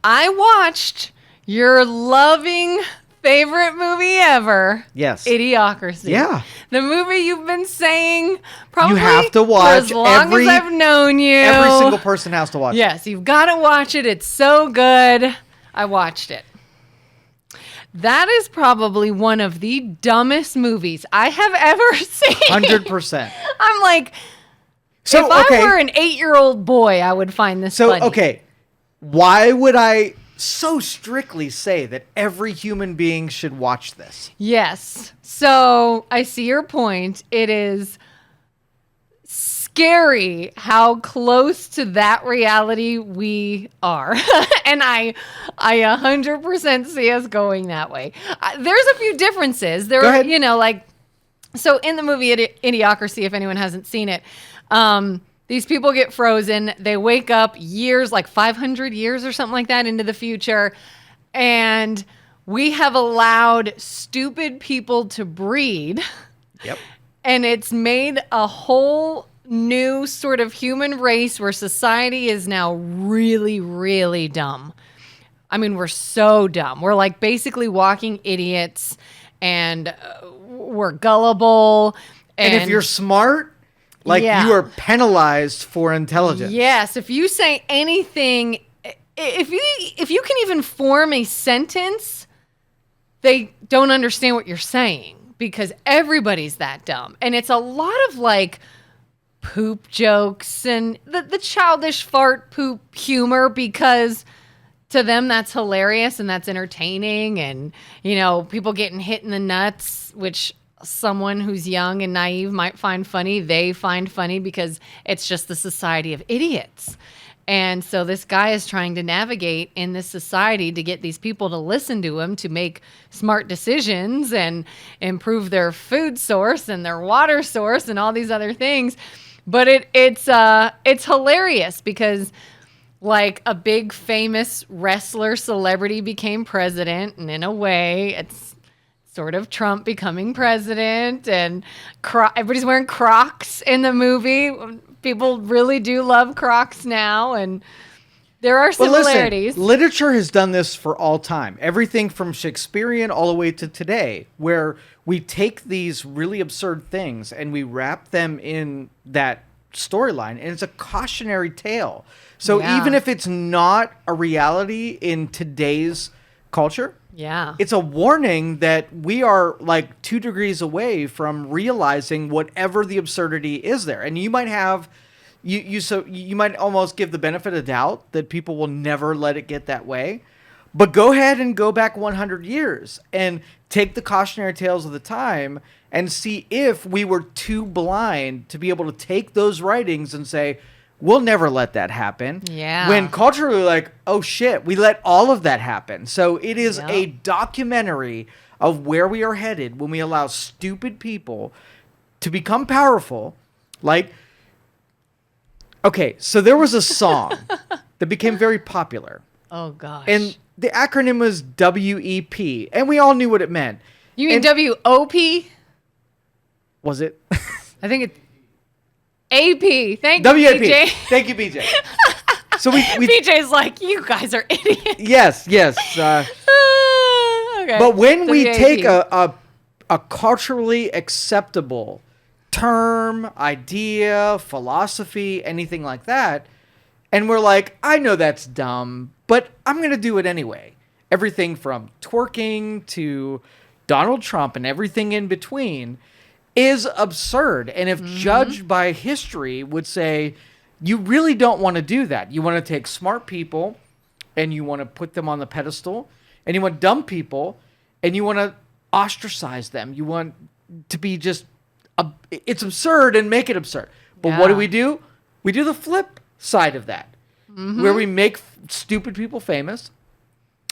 I watched your loving favorite movie ever. Yes. Idiocracy. Yeah. The movie you've been saying probably you have to watch for as long as I've known you. Every single person has to watch it. Yes, you've got to watch it. It's so good. I watched it. That is probably one of the dumbest movies I have ever seen. 100%. I'm like, if I were an 8-year-old boy, I would find this funny. So, okay, why would I so strictly say that every human being should watch this? Yes. So I see your point. It is scary how close to that reality we are. And I 100% see us going that way. There's a few differences. Go ahead. So in the movie Idiocracy, if anyone hasn't seen it, these people get frozen. They wake up years, like 500 years or something like that into the future. And we have allowed stupid people to breed. Yep. And it's made a whole new sort of human race where society is now really, really dumb. I mean, we're so dumb. We're like basically walking idiots, and we're gullible. And if you're smart, you are penalized for intelligence. Yes. If you say anything, if you can even form a sentence, they don't understand what you're saying because everybody's that dumb. And it's a lot of like poop jokes and the childish fart poop humor because to them that's hilarious and that's entertaining. And, people getting hit in the nuts, which someone who's young and naive might find funny, they find funny because it's just the society of idiots. And so this guy is trying to navigate in this society to get these people to listen to him, to make smart decisions and improve their food source and their water source and all these other things. But it's hilarious because like a big famous wrestler celebrity became president, and in a way it's sort of Trump becoming president, and everybody's wearing Crocs in the movie. People really do love Crocs now, and there are similarities. Listen, literature has done this for all time. Everything from Shakespearean all the way to today, where we take these really absurd things and we wrap them in that storyline, and it's a cautionary tale. So even if it's not a reality in today's culture, it's a warning that we are like 2 degrees away from realizing whatever the absurdity is there. And you might have, you might almost give the benefit of doubt that people will never let it get that way. But go ahead and go back 100 years and take the cautionary tales of the time and see if we were too blind to be able to take those writings and say, we'll never let that happen. Yeah. When culturally, like, oh shit, we let all of that happen. So it is a documentary of where we are headed when we allow stupid people to become powerful. Like, okay, so there was a song that became very popular. Oh gosh. And the acronym was WEP, and we all knew what it meant. You mean WOP? Was it? I think it's AP. Thank WAP. you, BJ. Thank you, BJ. So we BJ's like, you guys are idiots. Yes. Okay. But when WAP. we take a culturally acceptable term, idea, philosophy, anything like that, and we're like, I know that's dumb, but I'm going to do it anyway. Everything from twerking to Donald Trump and everything in between is absurd. And if judged by history would say, you really don't want to do that. You want to take smart people and you want to put them on the pedestal, and you want dumb people and you want to ostracize them. You want to be just, it's absurd and make it absurd. But what do? We do the flip side of that, where we make stupid people famous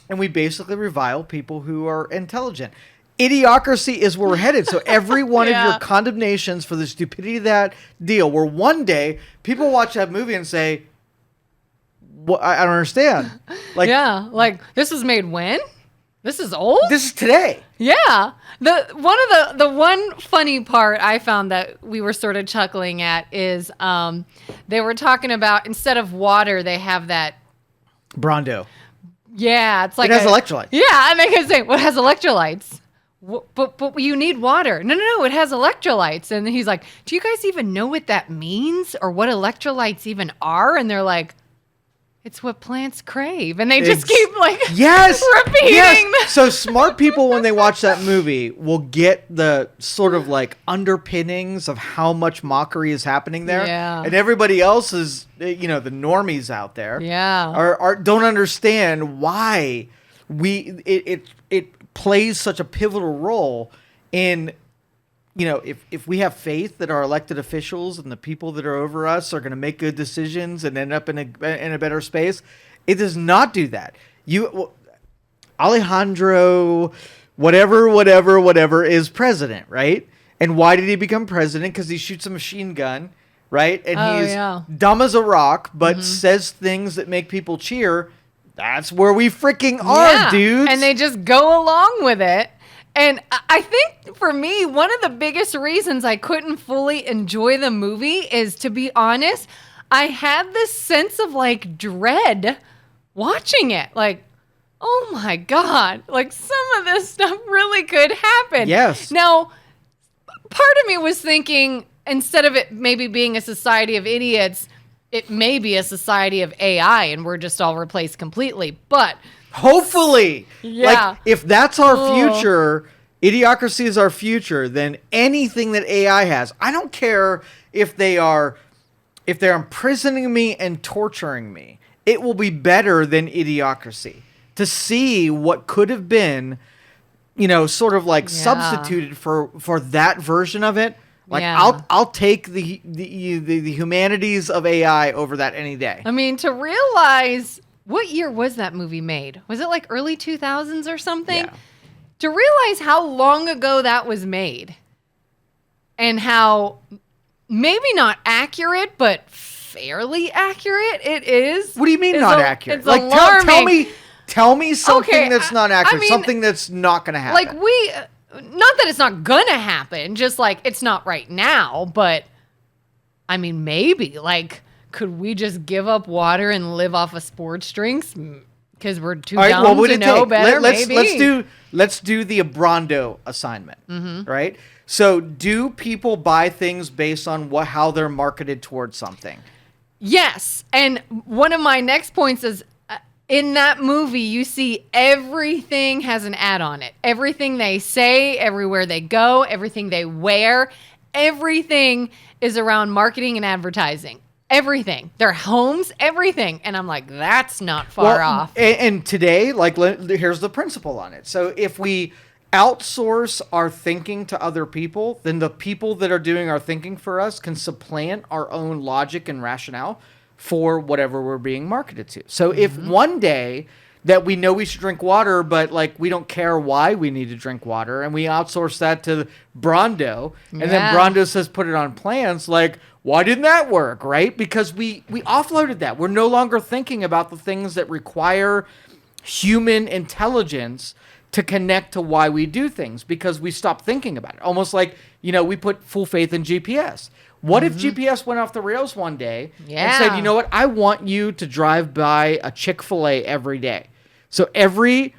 and we basically revile people who are intelligent. Idiocracy is where we're headed. So every one of your condemnations for the stupidity of that deal, where one day people watch that movie and say, "What? I don't understand." Like this was made when? This is old? This is today. Yeah. The one funny part I found that we were sort of chuckling at is they were talking about, instead of water, they have that Brondo. Yeah, it's like it has electrolytes. Yeah, and they can say, "What has electrolytes?" But you need water. No, it has electrolytes. And he's like, "Do you guys even know what that means or what electrolytes even are?" And they're like, "It's what plants crave." And they just keep like repeating. Yes. So smart people, when they watch that movie, will get the sort of like underpinnings of how much mockery is happening there. Yeah. And everybody else is, the normies out there, don't understand why it plays such a pivotal role in, if we have faith that our elected officials and the people that are over us are going to make good decisions and end up in a better space, it does not do that. Alejandro, whatever is president, right? And why did he become president? Because he shoots a machine gun, right? And he's dumb as a rock, but says things that make people cheer. That's where we freaking are, dudes. And they just go along with it. And I think for me, one of the biggest reasons I couldn't fully enjoy the movie is, to be honest, I had this sense of like dread watching it. Like, oh my God, like some of this stuff really could happen. Yes. Now, part of me was thinking, instead of it maybe being a society of idiots, it may be a society of AI and we're just all replaced completely. But hopefully, like, if that's our future, Idiocracy is our future, then anything that AI has, I don't care if they're imprisoning me and torturing me, it will be better than Idiocracy. To see what could have been, sort of like substituted for that version of it. Like, I'll take the humanities of AI over that any day. I mean, to realize, what year was that movie made? Was it like early 2000s or something? Yeah. To realize how long ago that was made and how maybe not accurate, but fairly accurate it is. What do you mean not accurate? It's like, alarming. tell me something that's not accurate, something that's not going to happen. Like, not that it's not gonna happen, just like it's not right now, but I mean, maybe, like, could we just give up water and live off of sports drinks because we're too dumb to know better? Let's do the Brando assignment, right? So, do people buy things based on how they're marketed towards something? Yes, and one of my next points is, in that movie, you see everything has an ad on it. Everything they say, everywhere they go, everything they wear, everything is around marketing and advertising. Everything. Their homes, everything. And I'm like, that's not far off. And today, like, here's the principle on it. So if we outsource our thinking to other people, then the people that are doing our thinking for us can supplant our own logic and rationale for whatever we're being marketed to. So if one day that we know we should drink water, but like we don't care why we need to drink water, and we outsource that to Brando, and then Brando says put it on plants, like, why didn't that work, right? Because we offloaded that. We're no longer thinking about the things that require human intelligence to connect to why we do things, because we stopped thinking about it. Almost like, we put full faith in GPS. What if GPS went off the rails one day and said, you know what, I want you to drive by a Chick-fil-A every day. So every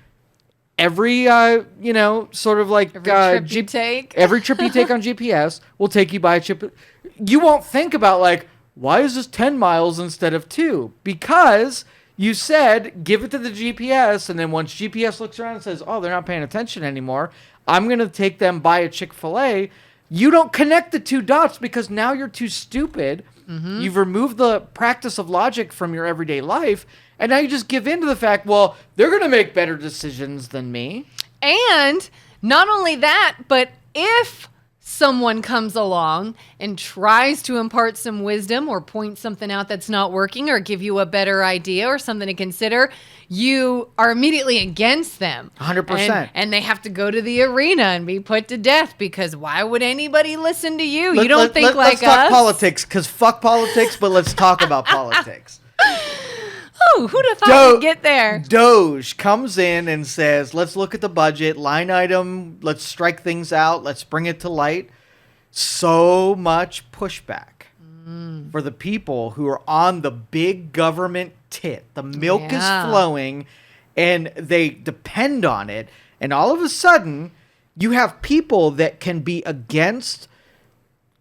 sort of like trip you take. Every trip you take on GPS will take you by a chip. You won't think about like, why is this 10 miles instead of 2? Because you said, give it to the GPS, and then once GPS looks around and says, oh, they're not paying attention anymore, I'm going to take them by a Chick-fil-A. You don't connect the two dots because now you're too stupid. You've removed the practice of logic from your everyday life, and now you just give in to the fact, well, they're going to make better decisions than me. And not only that, but if someone comes along and tries to impart some wisdom or point something out that's not working or give you a better idea or something to consider, you are immediately against them. 100%. And they have to go to the arena and be put to death, because why would anybody listen to you? You don't think like us? Let's talk politics, because fuck politics, but let's talk about politics. Oh, who'd have thought we'd get there? Doge comes in and says, let's look at the budget, line item, let's strike things out, let's bring it to light. So much pushback for the people who are on the big government tit. The milk is flowing, and they depend on it. And all of a sudden, you have people that can be against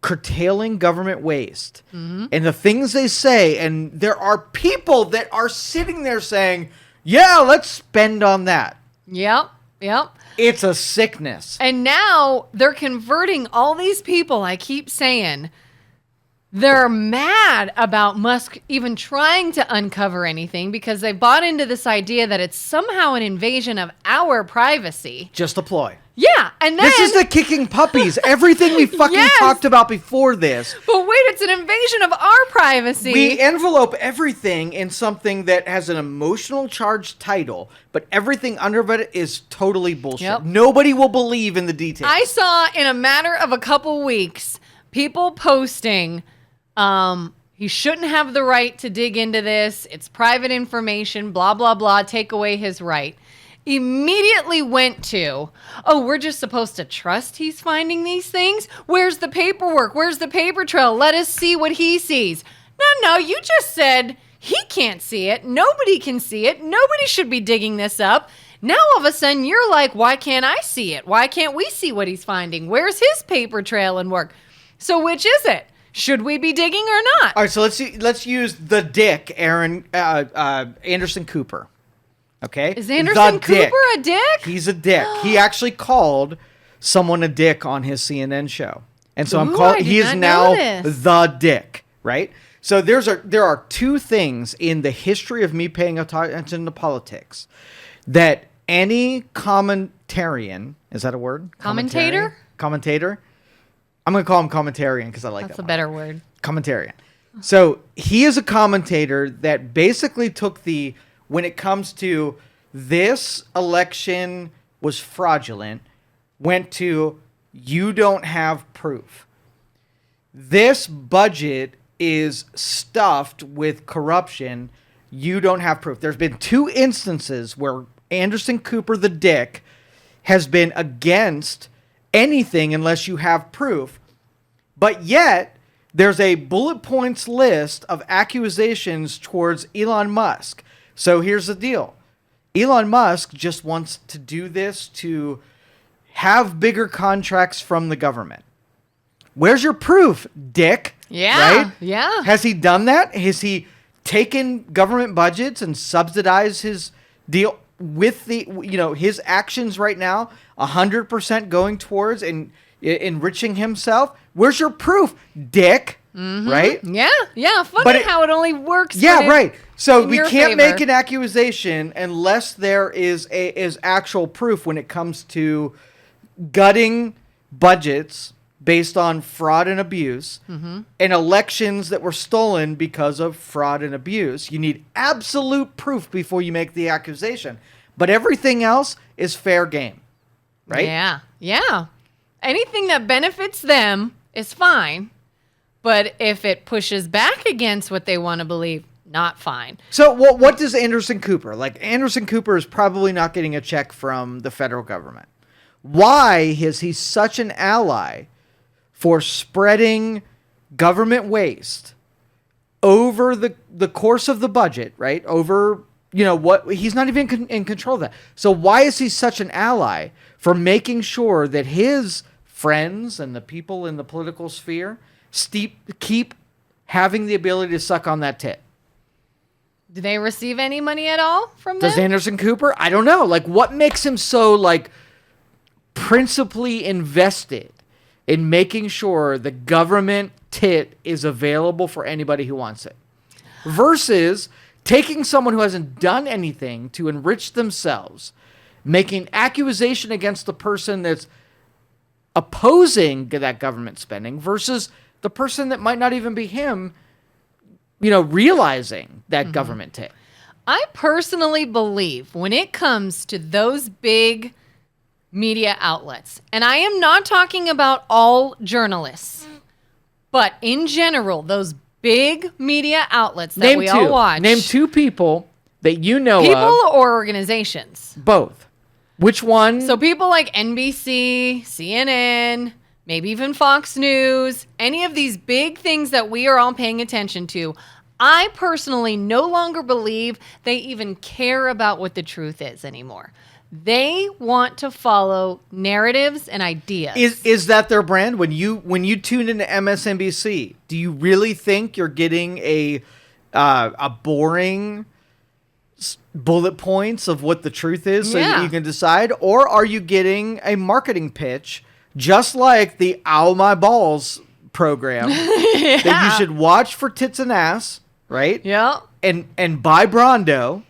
curtailing government waste and the things they say. And there are people that are sitting there saying, yeah, let's spend on that. Yep. It's a sickness. And now they're converting all these people, I keep saying, they're mad about Musk even trying to uncover anything because they bought into this idea that it's somehow an invasion of our privacy. Just a ploy. Yeah, and then... This is the kicking puppies. Everything we fucking talked about before this. But wait, it's an invasion of our privacy. We envelope everything in something that has an emotional charged title, but everything under it is totally bullshit. Yep. Nobody will believe in the details. I saw in a matter of a couple weeks, people posting, he shouldn't have the right to dig into this. It's private information, blah, blah, blah, take away his right. Immediately went to, oh, we're just supposed to trust he's finding these things? Where's the paperwork? Where's the paper trail? Let us see what he sees. No, you just said he can't see it. Nobody can see it. Nobody should be digging this up. Now all of a sudden you're like, why can't I see it? Why can't we see what he's finding? Where's his paper trail and work? So which is it? Should we be digging or not? All right, so let's use the dick, Anderson Cooper. Okay? Is Anderson Cooper a dick? He's a dick. He actually called someone a dick on his CNN show. And so he is now the dick, right? So there are two things in the history of me paying attention to politics that any commentarian, is that a word? Commentator? Commentator? I'm going to call him commentarian because I like that. That's a better word. Commentarian. So he is a commentator that basically took when it comes to this election was fraudulent, went to you don't have proof. This budget is stuffed with corruption. You don't have proof. There's been two instances where Anderson Cooper, the dick, has been against anything unless you have proof. But yet, there's a bullet points list of accusations towards Elon Musk. So here's the deal. Elon Musk just wants to do this to have bigger contracts from the government. Where's your proof, dick? Yeah. Right? Yeah. Has he done that? Has he taken government budgets and subsidized his deal with his actions right now 100% going towards enriching himself? Where's your proof, dick? Mm-hmm. Right? Yeah. Funny how it only works. Yeah, right. So we can't favor. make an accusation unless there is actual proof when it comes to gutting budgets based on fraud and abuse and elections that were stolen because of fraud and abuse. You need absolute proof before you make the accusation. But everything else is fair game. Right? Yeah. Anything that benefits them is fine. But if it pushes back against what they want to believe, not fine. So what does Anderson Cooper? Like, Anderson Cooper is probably not getting a check from the federal government. Why is he such an ally for spreading government waste over the course of the budget, right? Over, he's not even in control of that. So why is he such an ally for making sure that his friends and the people in the political sphere keep having the ability to suck on that tit? Do they receive any money at all from that? Does Anderson Cooper? I don't know. Like, what makes him so, principally invested in making sure the government tit is available for anybody who wants it? Versus taking someone who hasn't done anything to enrich themselves, making accusation against the person that's opposing that government spending versus the person that might not even be him, realizing that government tit. I personally believe when it comes to those big media outlets, and I am not talking about all journalists, but in general, those big media outlets that we all watch. Name two people that you know of. People or organizations? Both. Which one? So people like NBC, CNN, maybe even Fox News, any of these big things that we are all paying attention to, I personally no longer believe they even care about what the truth is anymore. They want to follow narratives and ideas. Is that their brand? When you tune into MSNBC, do you really think you're getting a boring bullet points of what the truth is so that you can decide? Or are you getting a marketing pitch just like the Ow My Balls program that you should watch for tits and ass, right? Yeah. And buy Brondo,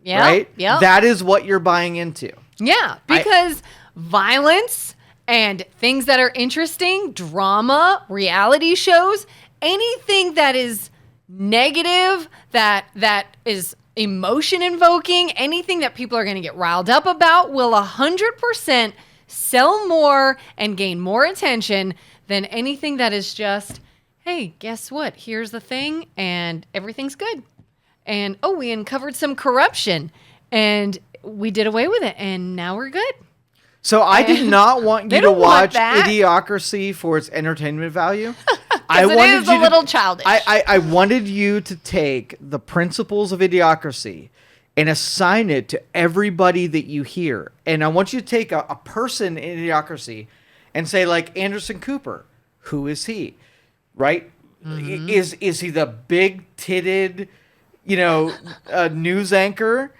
right? Yeah. That is what you're buying into. Yeah, because violence and things that are interesting, drama, reality shows, anything that is negative, that is emotion invoking, anything that people are going to get riled up about will 100% sell more and gain more attention than anything that is just, hey, guess what? Here's the thing, and everything's good. And, oh, we uncovered some corruption, and we did away with it, and now we're good. So I did not want you to watch Idiocracy for its entertainment value. I wanted it is a little childish. I wanted you to take the principles of Idiocracy and assign it to everybody that you hear. And I want you to take a person in Idiocracy and say, like, Anderson Cooper, who is he? Right? Mm-hmm. Is he the big-titted, news anchor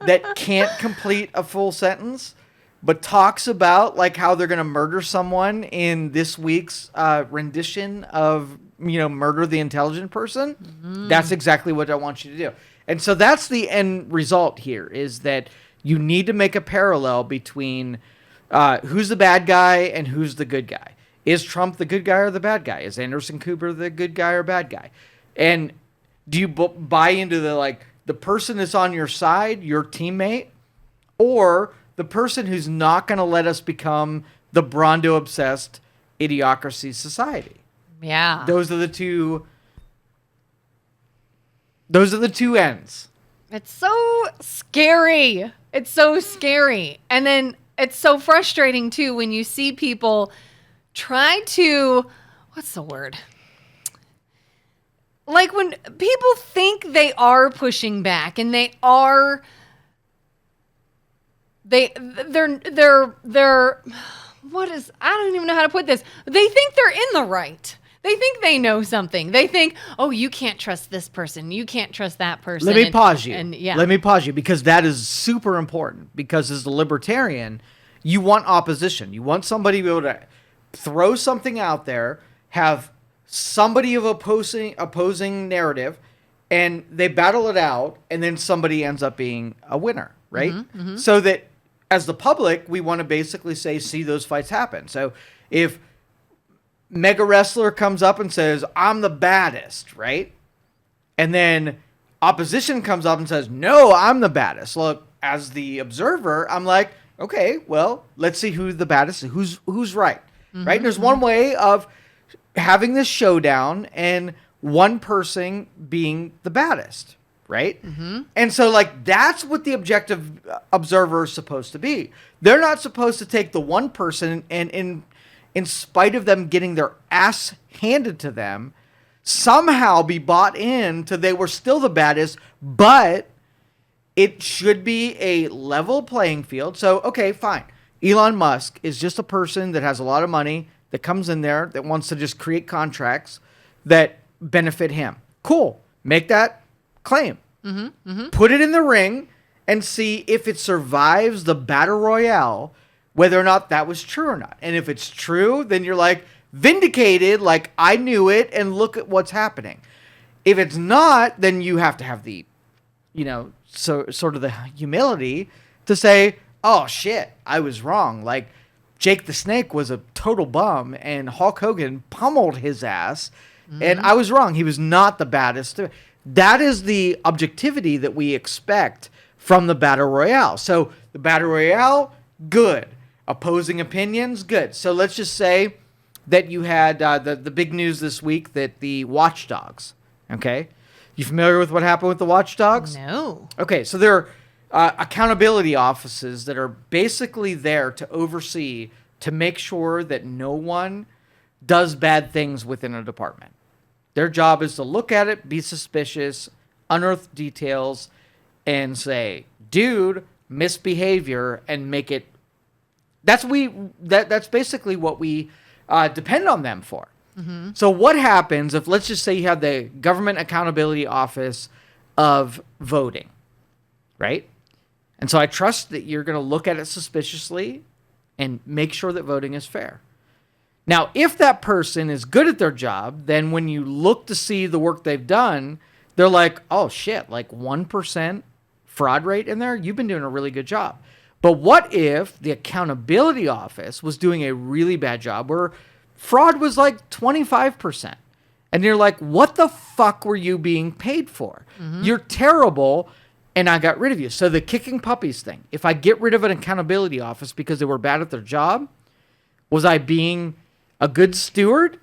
that can't complete a full sentence, but talks about like how they're going to murder someone in this week's rendition of, Murder the Intelligent Person? Mm-hmm. That's exactly what I want you to do. And so that's the end result here, is that you need to make a parallel between who's the bad guy and who's the good guy. Is Trump the good guy or the bad guy? Is Anderson Cooper the good guy or bad guy? And do you buy into the person that's on your side, your teammate, or the person who's not going to let us become the Brondo-obsessed Idiocracy society? Yeah. Those are the two ends. It's so scary. It's so scary. And then it's so frustrating, too, when you see people try to, what's the word? Like when people think they are pushing back and they're what is, I don't even know how to put this. They think they're in the right. They think they know something. They think, oh, you can't trust this person. You can't trust that person. Let me pause you. Let me pause you, because that is super important. Because as a libertarian, you want opposition. You want somebody to be able to throw something out there, have somebody of opposing narrative, and they battle it out, and then somebody ends up being a winner, right? Mm-hmm, mm-hmm. So that as the public, we want to basically see those fights happen. So if Mega Wrestler comes up and says, I'm the baddest, right? And then opposition comes up and says, no, I'm the baddest. Look, as the observer, I'm like, okay, well, let's see who's the baddest, who's right, mm-hmm, right? And there's one way of having this showdown and one person being the baddest, right? Mm-hmm. And so, that's what the objective observer is supposed to be. They're not supposed to take the one person and in spite of them getting their ass handed to them, somehow be bought into they were still the baddest, but it should be a level playing field. So, okay, fine. Elon Musk is just a person that has a lot of money that comes in there that wants to just create contracts that benefit him. Cool. Make that claim. Mm-hmm, mm-hmm. Put it in the ring and see if it survives the battle royale, whether or not that was true or not. And if it's true, then you're vindicated, I knew it, and look at what's happening. If it's not, then you have to have the, sort of the humility to say, oh shit, I was wrong. Jake the Snake was a total bum, and Hulk Hogan pummeled his ass, mm-hmm, and I was wrong. He was not the baddest. That is the objectivity that we expect from the Battle Royale. So the Battle Royale, good. Opposing opinions, good. So let's just say that you had the big news this week that the watchdogs, okay? You familiar with what happened with the watchdogs? No. Okay, so they're accountability offices that are basically there to oversee, to make sure that no one does bad things within a department. Their job is to look at it, be suspicious, unearth details, and say, dude, misbehavior, and make it. That's basically what we depend on them for. Mm-hmm. So what happens if, let's just say you have the Government Accountability Office of Voting, right? And so I trust that you're going to look at it suspiciously and make sure that voting is fair. Now, if that person is good at their job, then when you look to see the work they've done, they're like, oh shit, like 1% fraud rate in there? You've been doing a really good job. But what if the Accountability Office was doing a really bad job where fraud was like 25%? And you're like, what the fuck were you being paid for? Mm-hmm. You're terrible, and I got rid of you. So the kicking puppies thing, if I get rid of an accountability office because they were bad at their job, was I being a good steward?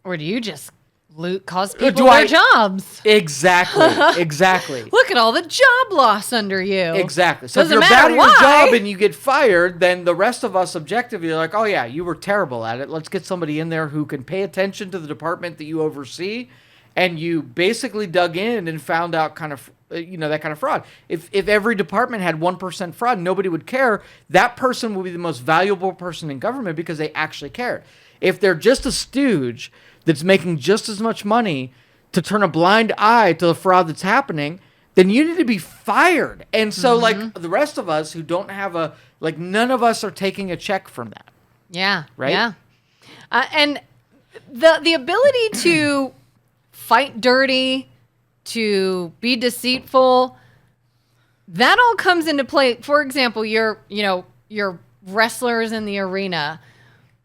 Or do you just cause people their jobs? Exactly. Look at all the job loss under you. Exactly. So if you're bad at your job and you get fired, then the rest of us objectively are like, oh yeah, you were terrible at it. Let's get somebody in there who can pay attention to the department that you oversee. And you basically dug in and found out kind of, that kind of fraud. If every department had 1% fraud, nobody would care. That person would be the most valuable person in government because they actually cared. If they're just a stooge that's making just as much money to turn a blind eye to the fraud that's happening, then you need to be fired. And so, like, the rest of us who don't have none of us are taking a check from that. Yeah. Right? Yeah. And the ability to fight dirty, to be deceitful, that all comes into play. For example, your wrestlers in the arena.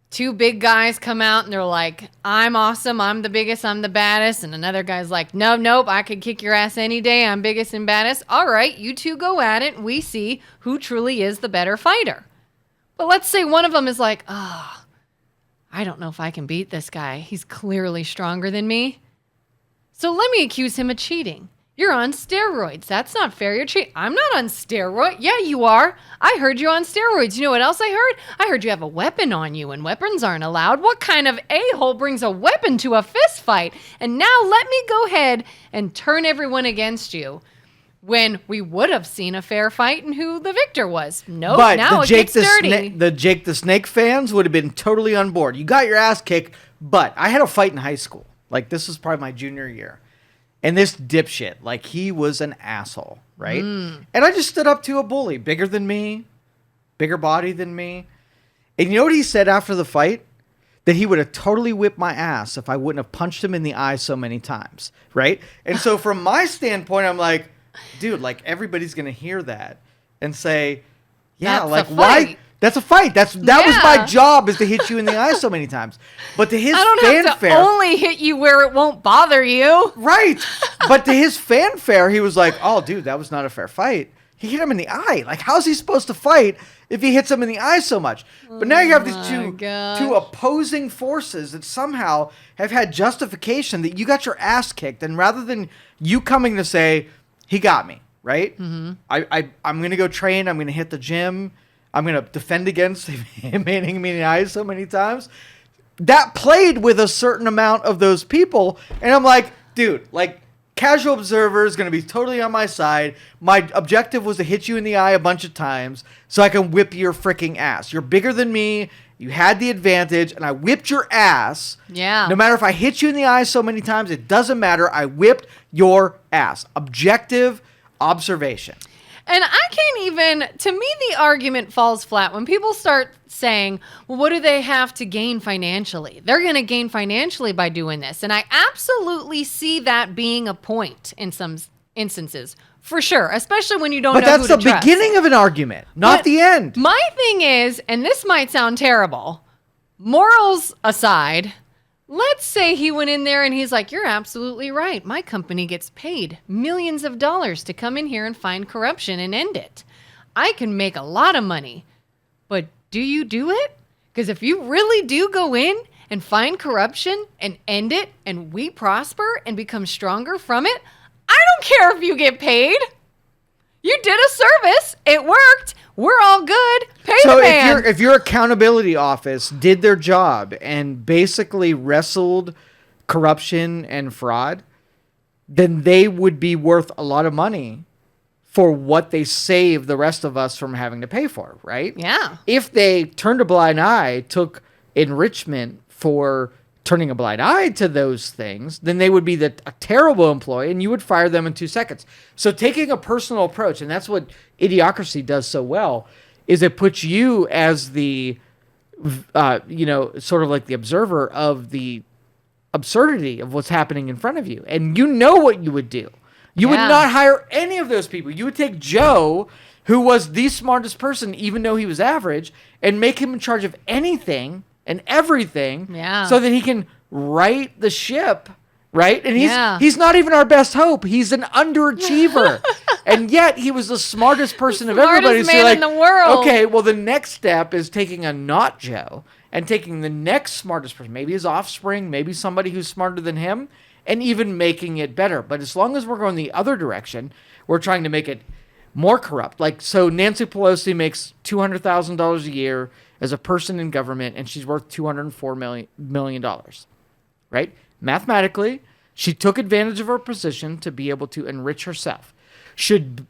Two big guys come out and they're like, I'm awesome, I'm the biggest, I'm the baddest. And another guy's like, nope, I could kick your ass any day, I'm biggest and baddest. All right, you two go at it and we see who truly is the better fighter. But let's say one of them is like, I don't know if I can beat this guy. He's clearly stronger than me. So let me accuse him of cheating. You're on steroids. That's not fair. You're cheating. I'm not on steroids. Yeah, you are. I heard you on steroids. You know what else I heard? I heard you have a weapon on you, and weapons aren't allowed. What kind of a-hole brings a weapon to a fist fight? And now let me go ahead and turn everyone against you when we would have seen a fair fight and who the victor was. Nope, but now it gets dirty. The Jake the Snake fans would have been totally on board. You got your ass kicked, but I had a fight in high school. Like, this was probably my junior year. And this dipshit, like, he was an asshole, right? And I just stood up to a bully, bigger than me, bigger body than me. And you know what he said after the fight? That he would have totally whipped my ass if I wouldn't have punched him in the eye so many times, right? And so from my standpoint, I'm like, dude, like, everybody's going to hear that and say, yeah, that's like, why? That's a fight. That was my job, is to hit you in the eye so many times. But to his fanfare, I don't have to only hit you where it won't bother you. Right. But to his fanfare, he was like, oh, dude, that was not a fair fight. He hit him in the eye. Like, how's he supposed to fight if he hits him in the eye so much? But now you have these two opposing forces that somehow have had justification that you got your ass kicked. And rather than you coming to say, he got me, right? Mm-hmm. I'm going to go train. I'm going to hit the gym. I'm going to defend against him hitting me in the eyes so many times. That played with a certain amount of those people. And I'm like, dude, like, casual observer is going to be totally on my side. My objective was to hit you in the eye a bunch of times so I can whip your freaking ass. You're bigger than me. You had the advantage, and I whipped your ass. Yeah. No matter if I hit you in the eye so many times, it doesn't matter. I whipped your ass. Objective observation. And I can't even, to me, the argument falls flat when people start saying, well, what do they have to gain financially? They're going to gain financially by doing this. And I absolutely see that being a point in some instances, for sure, especially when you don't know who to trust. But that's the beginning of an argument, not the end. My thing is, and this might sound terrible, morals aside, let's say he went in there and he's like, you're absolutely right. My company gets paid millions of dollars to come in here and find corruption and end it. I can make a lot of money. But do you do it? Because if you really do go in and find corruption and end it and we prosper and become stronger from it, I don't care if you get paid. You did a service. It worked. We're all good. Pay the man. So if your accountability office did their job and basically wrestled corruption and fraud, then they would be worth a lot of money for what they save the rest of us from having to pay for, right? Yeah. If they turned a blind eye, took enrichment for turning a blind eye to those things, then they would be a terrible employee and you would fire them in 2 seconds. So taking a personal approach, and that's what Idiocracy does so well, is it puts you as the, sort of like the observer of the absurdity of what's happening in front of you. And you know what you would do. You would not hire any of those people. You would take Joe, who was the smartest person, even though he was average, and make him in charge of anything and everything so that he can right the ship, right? And he's not even our best hope. He's an underachiever. And yet he was the smartest person of everybody. Smartest man in the world. Okay, well, the next step is taking a not Joe and taking the next smartest person, maybe his offspring, maybe somebody who's smarter than him, and even making it better. But as long as we're going the other direction, we're trying to make it more corrupt. Like, so Nancy Pelosi makes $200,000 a year as a person in government, and she's worth $204 million, right? Mathematically, she took advantage of her position to be able to enrich herself. Should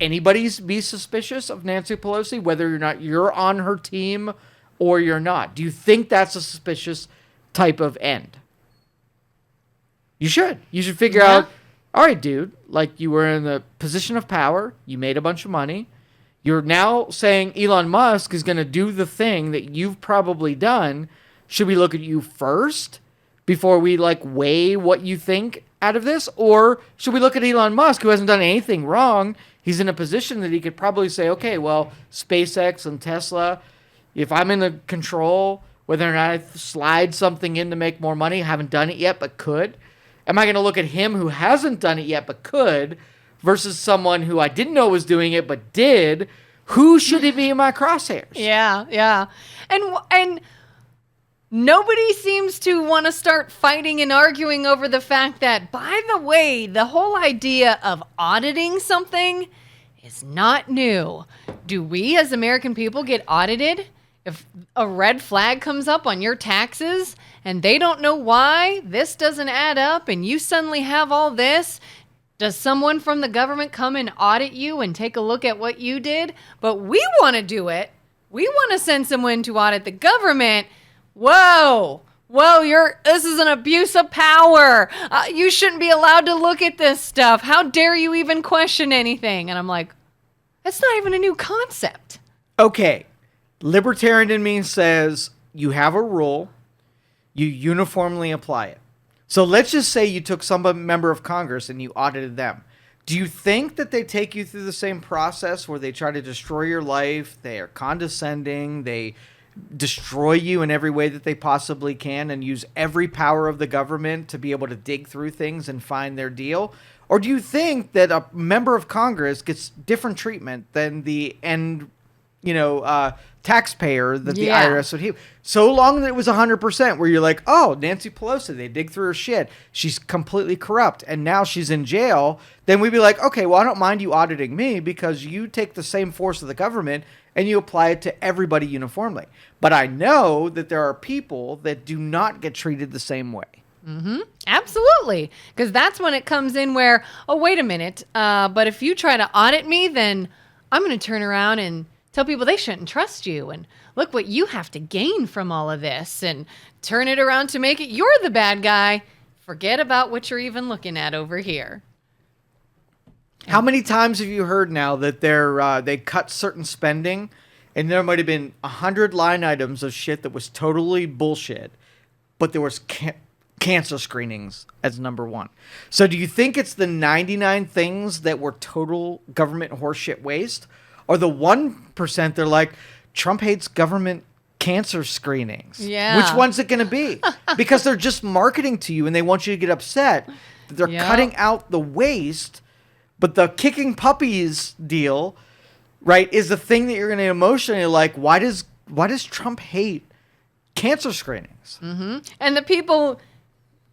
anybody be suspicious of Nancy Pelosi, whether or not you're on her team or you're not? Do you think that's a suspicious type of end? You should. You should figure out, all right, dude, like you were in the position of power. You made a bunch of money. You're now saying Elon Musk is going to do the thing that you've probably done. Should we look at you first before we weigh what you think out of this? Or should we look at Elon Musk, who hasn't done anything wrong? He's in a position that he could probably say, okay, well, SpaceX and Tesla, if I'm in the control, whether or not I slide something in to make more money, haven't done it yet, but could. Am I going to look at him who hasn't done it yet, but could, versus someone who I didn't know was doing it, but did? Who should he be in my crosshairs? Yeah. And nobody seems to want to start fighting and arguing over the fact that, by the way, the whole idea of auditing something is not new. Do we as American people get audited? If a red flag comes up on your taxes and they don't know why this doesn't add up and you suddenly have all this, does someone from the government come and audit you and take a look at what you did? But we want to do it. We want to send someone to audit the government. Whoa, this is an abuse of power. You shouldn't be allowed to look at this stuff. How dare you even question anything? And I'm like, that's not even a new concept. Okay. Libertarian in me says you have a rule, you uniformly apply it. So let's just say you took some member of Congress and you audited them. Do you think that they take you through the same process where they try to destroy your life, they are condescending, they destroy you in every way that they possibly can and use every power of the government to be able to dig through things and find their deal? Or do you think that a member of Congress gets different treatment than the taxpayer that the IRS would have? So long that it was 100%, where you're like, oh, Nancy Pelosi, they dig through her shit, she's completely corrupt, and now she's in jail, then we'd be like, okay, well, I don't mind you auditing me because you take the same force of the government and you apply it to everybody uniformly. But I know that there are people that do not get treated the same way. Mm-hmm. Absolutely. Because that's when it comes in where, oh, wait a minute, but if you try to audit me, then I'm going to turn around and tell people they shouldn't trust you, and look what you have to gain from all of this, and turn it around to make it you're the bad guy. Forget about what you're even looking at over here. How many times have you heard now that they cut certain spending, and there might have been 100 line items of shit that was totally bullshit, but there was cancer screenings as number one. So do you think it's the 99 things that were total government horseshit waste? Or the 1% they're like, Trump hates government cancer screenings. Yeah. Which one's it going to be? Because they're just marketing to you and they want you to get upset that they're cutting out the waste. But the kicking puppies deal, right, is the thing that you're going to emotionally like, why does Trump hate cancer screenings? Mm-hmm. And the people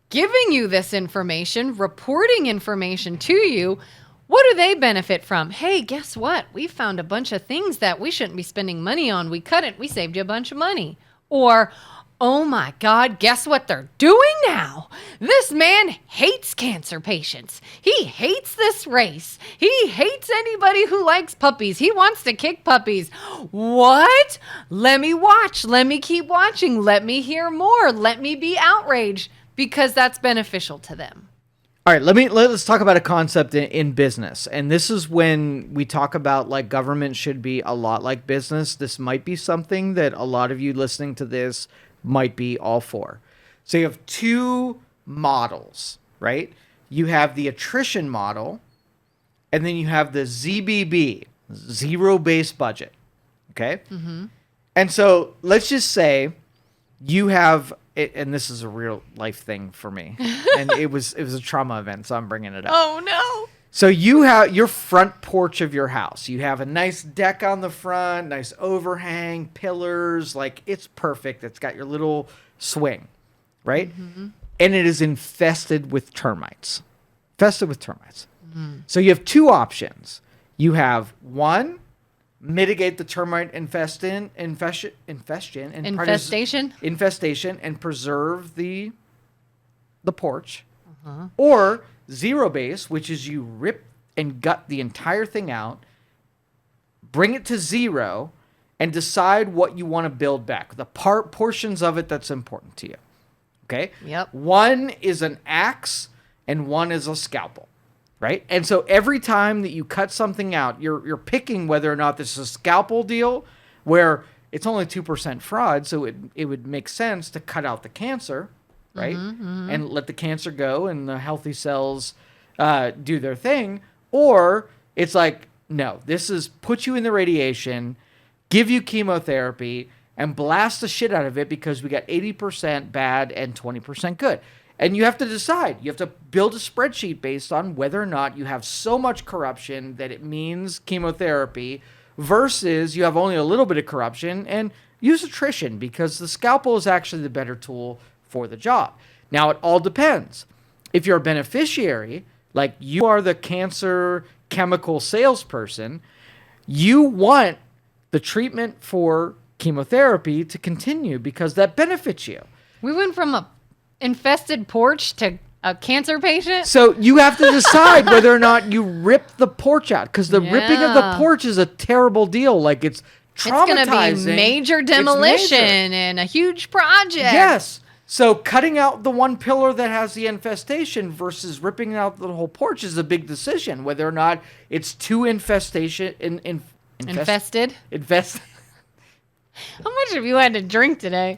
giving you this information, reporting information to you, what do they benefit from? Hey, guess what? We found a bunch of things that we shouldn't be spending money on. We cut it. We saved you a bunch of money. Or, oh my God, guess what they're doing now? This man hates cancer patients. He hates this race. He hates anybody who likes puppies. He wants to kick puppies. What? Let me watch. Let me keep watching. Let me hear more. Let me be outraged because that's beneficial to them. All right, let's talk about a concept in business. And this is when we talk about like government should be a lot like business. This might be something that a lot of you listening to this might be all for. So you have two models, right? You have the attrition model, and then you have the ZBB, zero-based budget, okay? Mm-hmm. And so let's just say you have... and this is a real life thing for me. And it was a trauma event, so I'm bringing it up. Oh, no. So you have your front porch of your house. You have a nice deck on the front, nice overhang, pillars. Like, it's perfect. It's got your little swing, right? Mm-hmm. And it is infested with termites. Mm-hmm. So you have two options. You have one... mitigate the termite infestation and preserve the porch, or zero base, which is you rip and gut the entire thing out, bring it to zero, and decide what you want to build back, the portions of it that's important to you. Okay. Yep. One is an axe and one is a scalpel. Right? And so every time that you cut something out, you're picking whether or not this is a scalpel deal where it's only 2% fraud, so it would make sense to cut out the cancer, right? Mm-hmm. And let the cancer go and the healthy cells do their thing. Or it's like, no, this is put you in the radiation, give you chemotherapy, and blast the shit out of it because we got 80% bad and 20% good. And you have to decide. You have to build a spreadsheet based on whether or not you have so much corruption that it means chemotherapy versus you have only a little bit of corruption and use attrition because the scalpel is actually the better tool for the job. Now, it all depends. If you're a beneficiary, like you are the cancer chemical salesperson, you want the treatment for chemotherapy to continue because that benefits you. We went from a infested porch to a cancer patient? So you have to decide whether or not you rip the porch out because the ripping of the porch is a terrible deal. Like it's traumatizing. It's going to be major demolition and a huge project. Yes. So cutting out the one pillar that has the infestation versus ripping out the whole porch is a big decision. Whether or not it's too infested. How much have you had to drink today?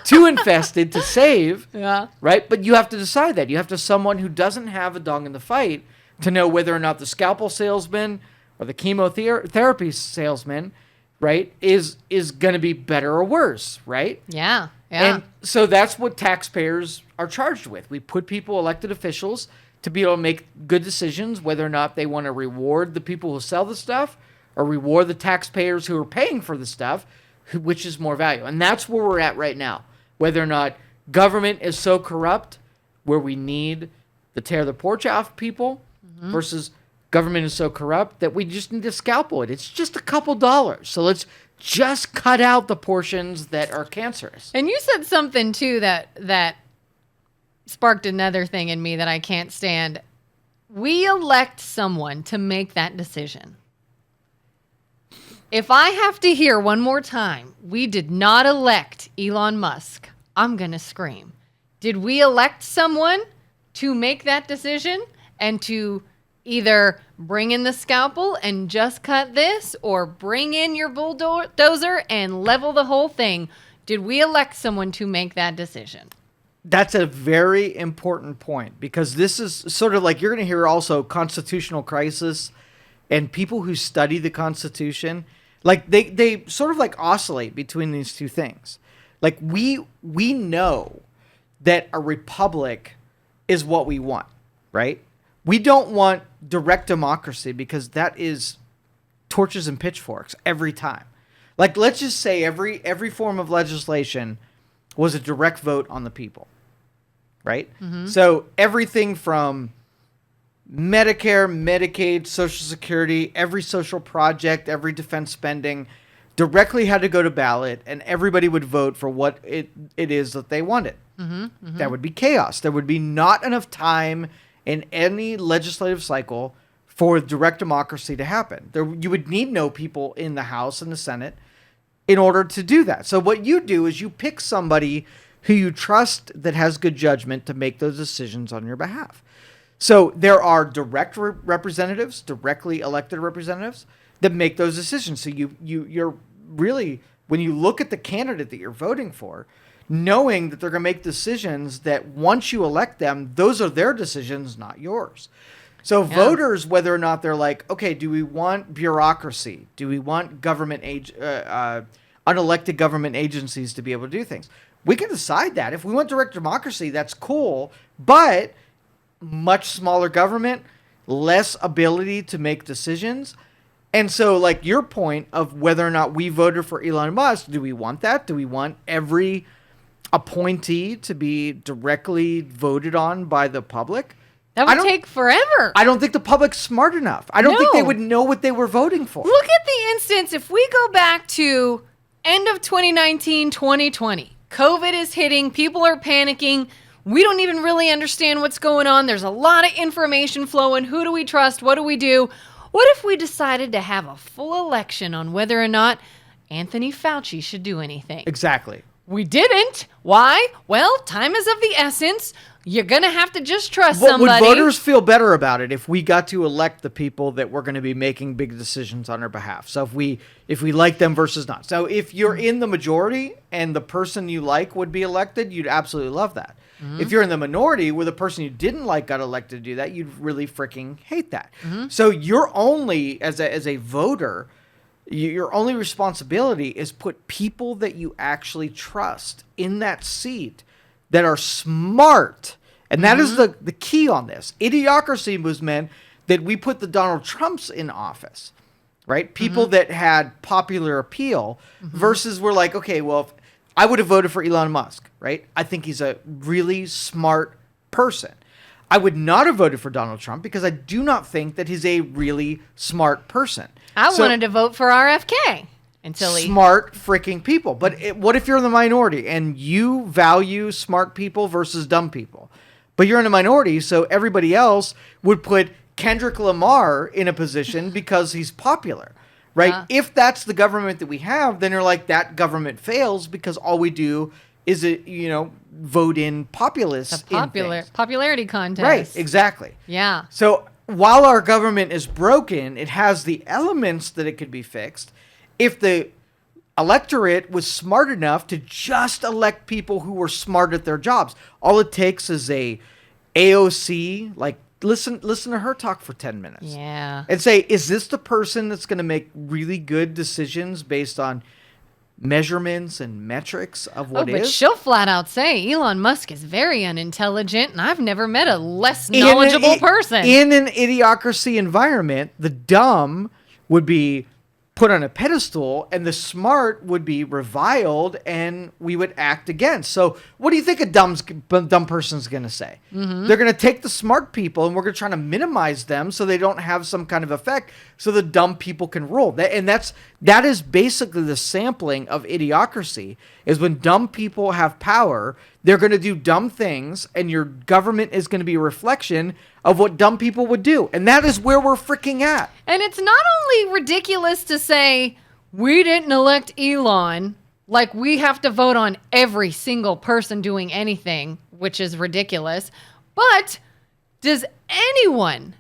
Too infested to save. Yeah. Right? But you have to decide that. You have to someone who doesn't have a dog in the fight to know whether or not the scalpel salesman or the chemotherapy salesman, right, is going to be better or worse, right? Yeah. Yeah. And so that's what taxpayers are charged with. We put people, elected officials, to be able to make good decisions whether or not they want to reward the people who sell the stuff or reward the taxpayers who are paying for the stuff, which is more value. And that's where we're at right now. Whether or not government is so corrupt where we need to tear the porch off people versus government is so corrupt that we just need to scalpel it. It's just a couple dollars. So let's just cut out the portions that are cancerous. And you said something, too, that sparked another thing in me that I can't stand. We elect someone to make that decision. If I have to hear one more time, we did not elect Elon Musk, I'm going to scream. Did we elect someone to make that decision and to either bring in the scalpel and just cut this or bring in your bulldozer and level the whole thing? Did we elect someone to make that decision? That's a very important point because this is sort of like you're going to hear also constitutional crisis and people who study the Constitution, like they sort of like oscillate between these two things. Like we know that a republic is what we want, right? We don't want direct democracy because that is torches and pitchforks every time. Like let's just say every form of legislation was a direct vote on the people, right? Mm-hmm. So everything from Medicare, Medicaid, Social Security, every social project, every defense spending, directly had to go to ballot and everybody would vote for what it is that they wanted. That would be chaos. There would be not enough time in any legislative cycle for direct democracy to happen. You would need no people in the House and the Senate in order to do that. So what you do is you pick somebody who you trust that has good judgment to make those decisions on your behalf. So there are direct representatives, directly elected representatives that make those decisions. So you're really, when you look at the candidate that you're voting for, knowing that they're going to make decisions that once you elect them, those are their decisions, not yours. So voters, whether or not they're like, okay, do we want bureaucracy? Do we want unelected government agencies to be able to do things? We can decide that. If we want direct democracy, that's cool, but much smaller government, less ability to make decisions. And so, like your point of whether or not we voted for Elon Musk, do we want that? Do we want every appointee to be directly voted on by the public? That would take forever. I don't think the public's smart enough. I don't think they would know what they were voting for. Look at the instance. If we go back to end of 2019, 2020, COVID is hitting. People are panicking. We don't even really understand what's going on. There's a lot of information flowing. Who do we trust? What do we do? What if we decided to have a full election on whether or not Anthony Fauci should do anything? Exactly. We didn't. Why? Well, time is of the essence. You're going to have to just trust somebody. Would voters feel better about it if we got to elect the people that were going to be making big decisions on our behalf? So if we like them versus not. So if you're in the majority and the person you like would be elected, you'd absolutely love that. If you're in the minority where the person you didn't like got elected to do that, you'd really freaking hate that. So you're only, as a voter, your only responsibility is put people that you actually trust in that seat that are smart. And that is the key on this. Idiocracy was meant that we put the Donald Trumps in office, right? People that had popular appeal versus we're like, okay, well, if I would have voted for Elon Musk, right? I think he's a really smart person. I would not have voted for Donald Trump because I do not think that he's a really smart person. I wanted to vote for RFK until smart freaking people. But what if you're in the minority and you value smart people versus dumb people? But you're in a minority, so everybody else would put Kendrick Lamar in a position because he's popular, right? If that's the government that we have, then you're like, that government fails because all we do is vote in populists. Popularity contest. Right, exactly. Yeah. So while our government is broken, it has the elements that it could be fixed. If the electorate was smart enough to just elect people who were smart at their jobs, all it takes is a AOC, like listen to her talk for 10 minutes. Yeah. And say, is this the person that's going to make really good decisions based on measurements and metrics of what is? But she'll flat out say Elon Musk is very unintelligent and I've never met a less knowledgeable person. In an idiocracy environment, the dumb would be put on a pedestal and the smart would be reviled and we would act against. So what do you think a dumb person's going to say? They're going to take the smart people and we're going to try to minimize them so they don't have some kind of effect so the dumb people can rule. That is basically the sampling of idiocracy, is when dumb people have power, they're going to do dumb things and your government is going to be a reflection of what dumb people would do. And that is where we're freaking at. And it's not only ridiculous to say we didn't elect Elon, like we have to vote on every single person doing anything, which is ridiculous. But does anyone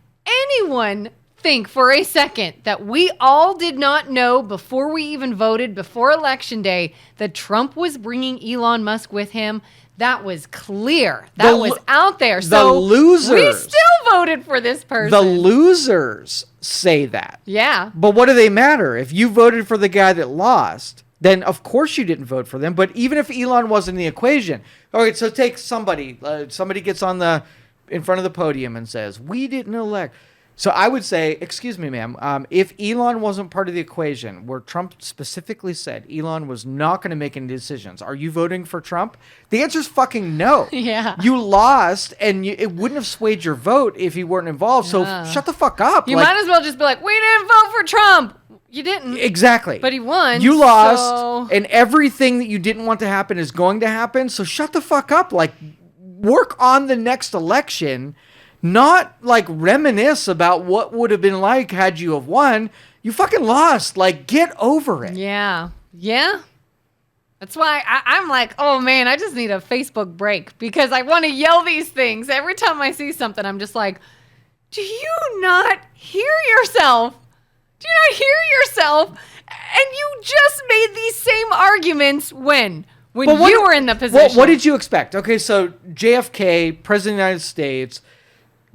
think for a second that we all did not know before we even voted, before Election Day, that Trump was bringing Elon Musk with him? That was clear. That was out there. So losers, we still voted for this person. The losers say that. Yeah. But what do they matter? If you voted for the guy that lost, then of course you didn't vote for them. But even if Elon was in the equation, all right, so take somebody gets in front of the podium and says, we didn't elect. So I would say, excuse me, ma'am, if Elon wasn't part of the equation, where Trump specifically said Elon was not going to make any decisions, are you voting for Trump? The answer is fucking no. Yeah. You lost, and it wouldn't have swayed your vote if you weren't involved. So shut the fuck up. You might as well just be like, we didn't vote for Trump. You didn't. Exactly. But he won. You lost, so... and everything that you didn't want to happen is going to happen. So shut the fuck up. Like, work on the next election, not like reminisce about what would have been like had you have won. You fucking lost. Like, get over it. Yeah. Yeah. That's why I'm like, oh man, I just need a Facebook break because I want to yell these things. Every time I see something, I'm just like, do you not hear yourself? Do you not hear yourself? And you just made these same arguments when you were in the position. What did you expect? Okay, so JFK, President of the United States,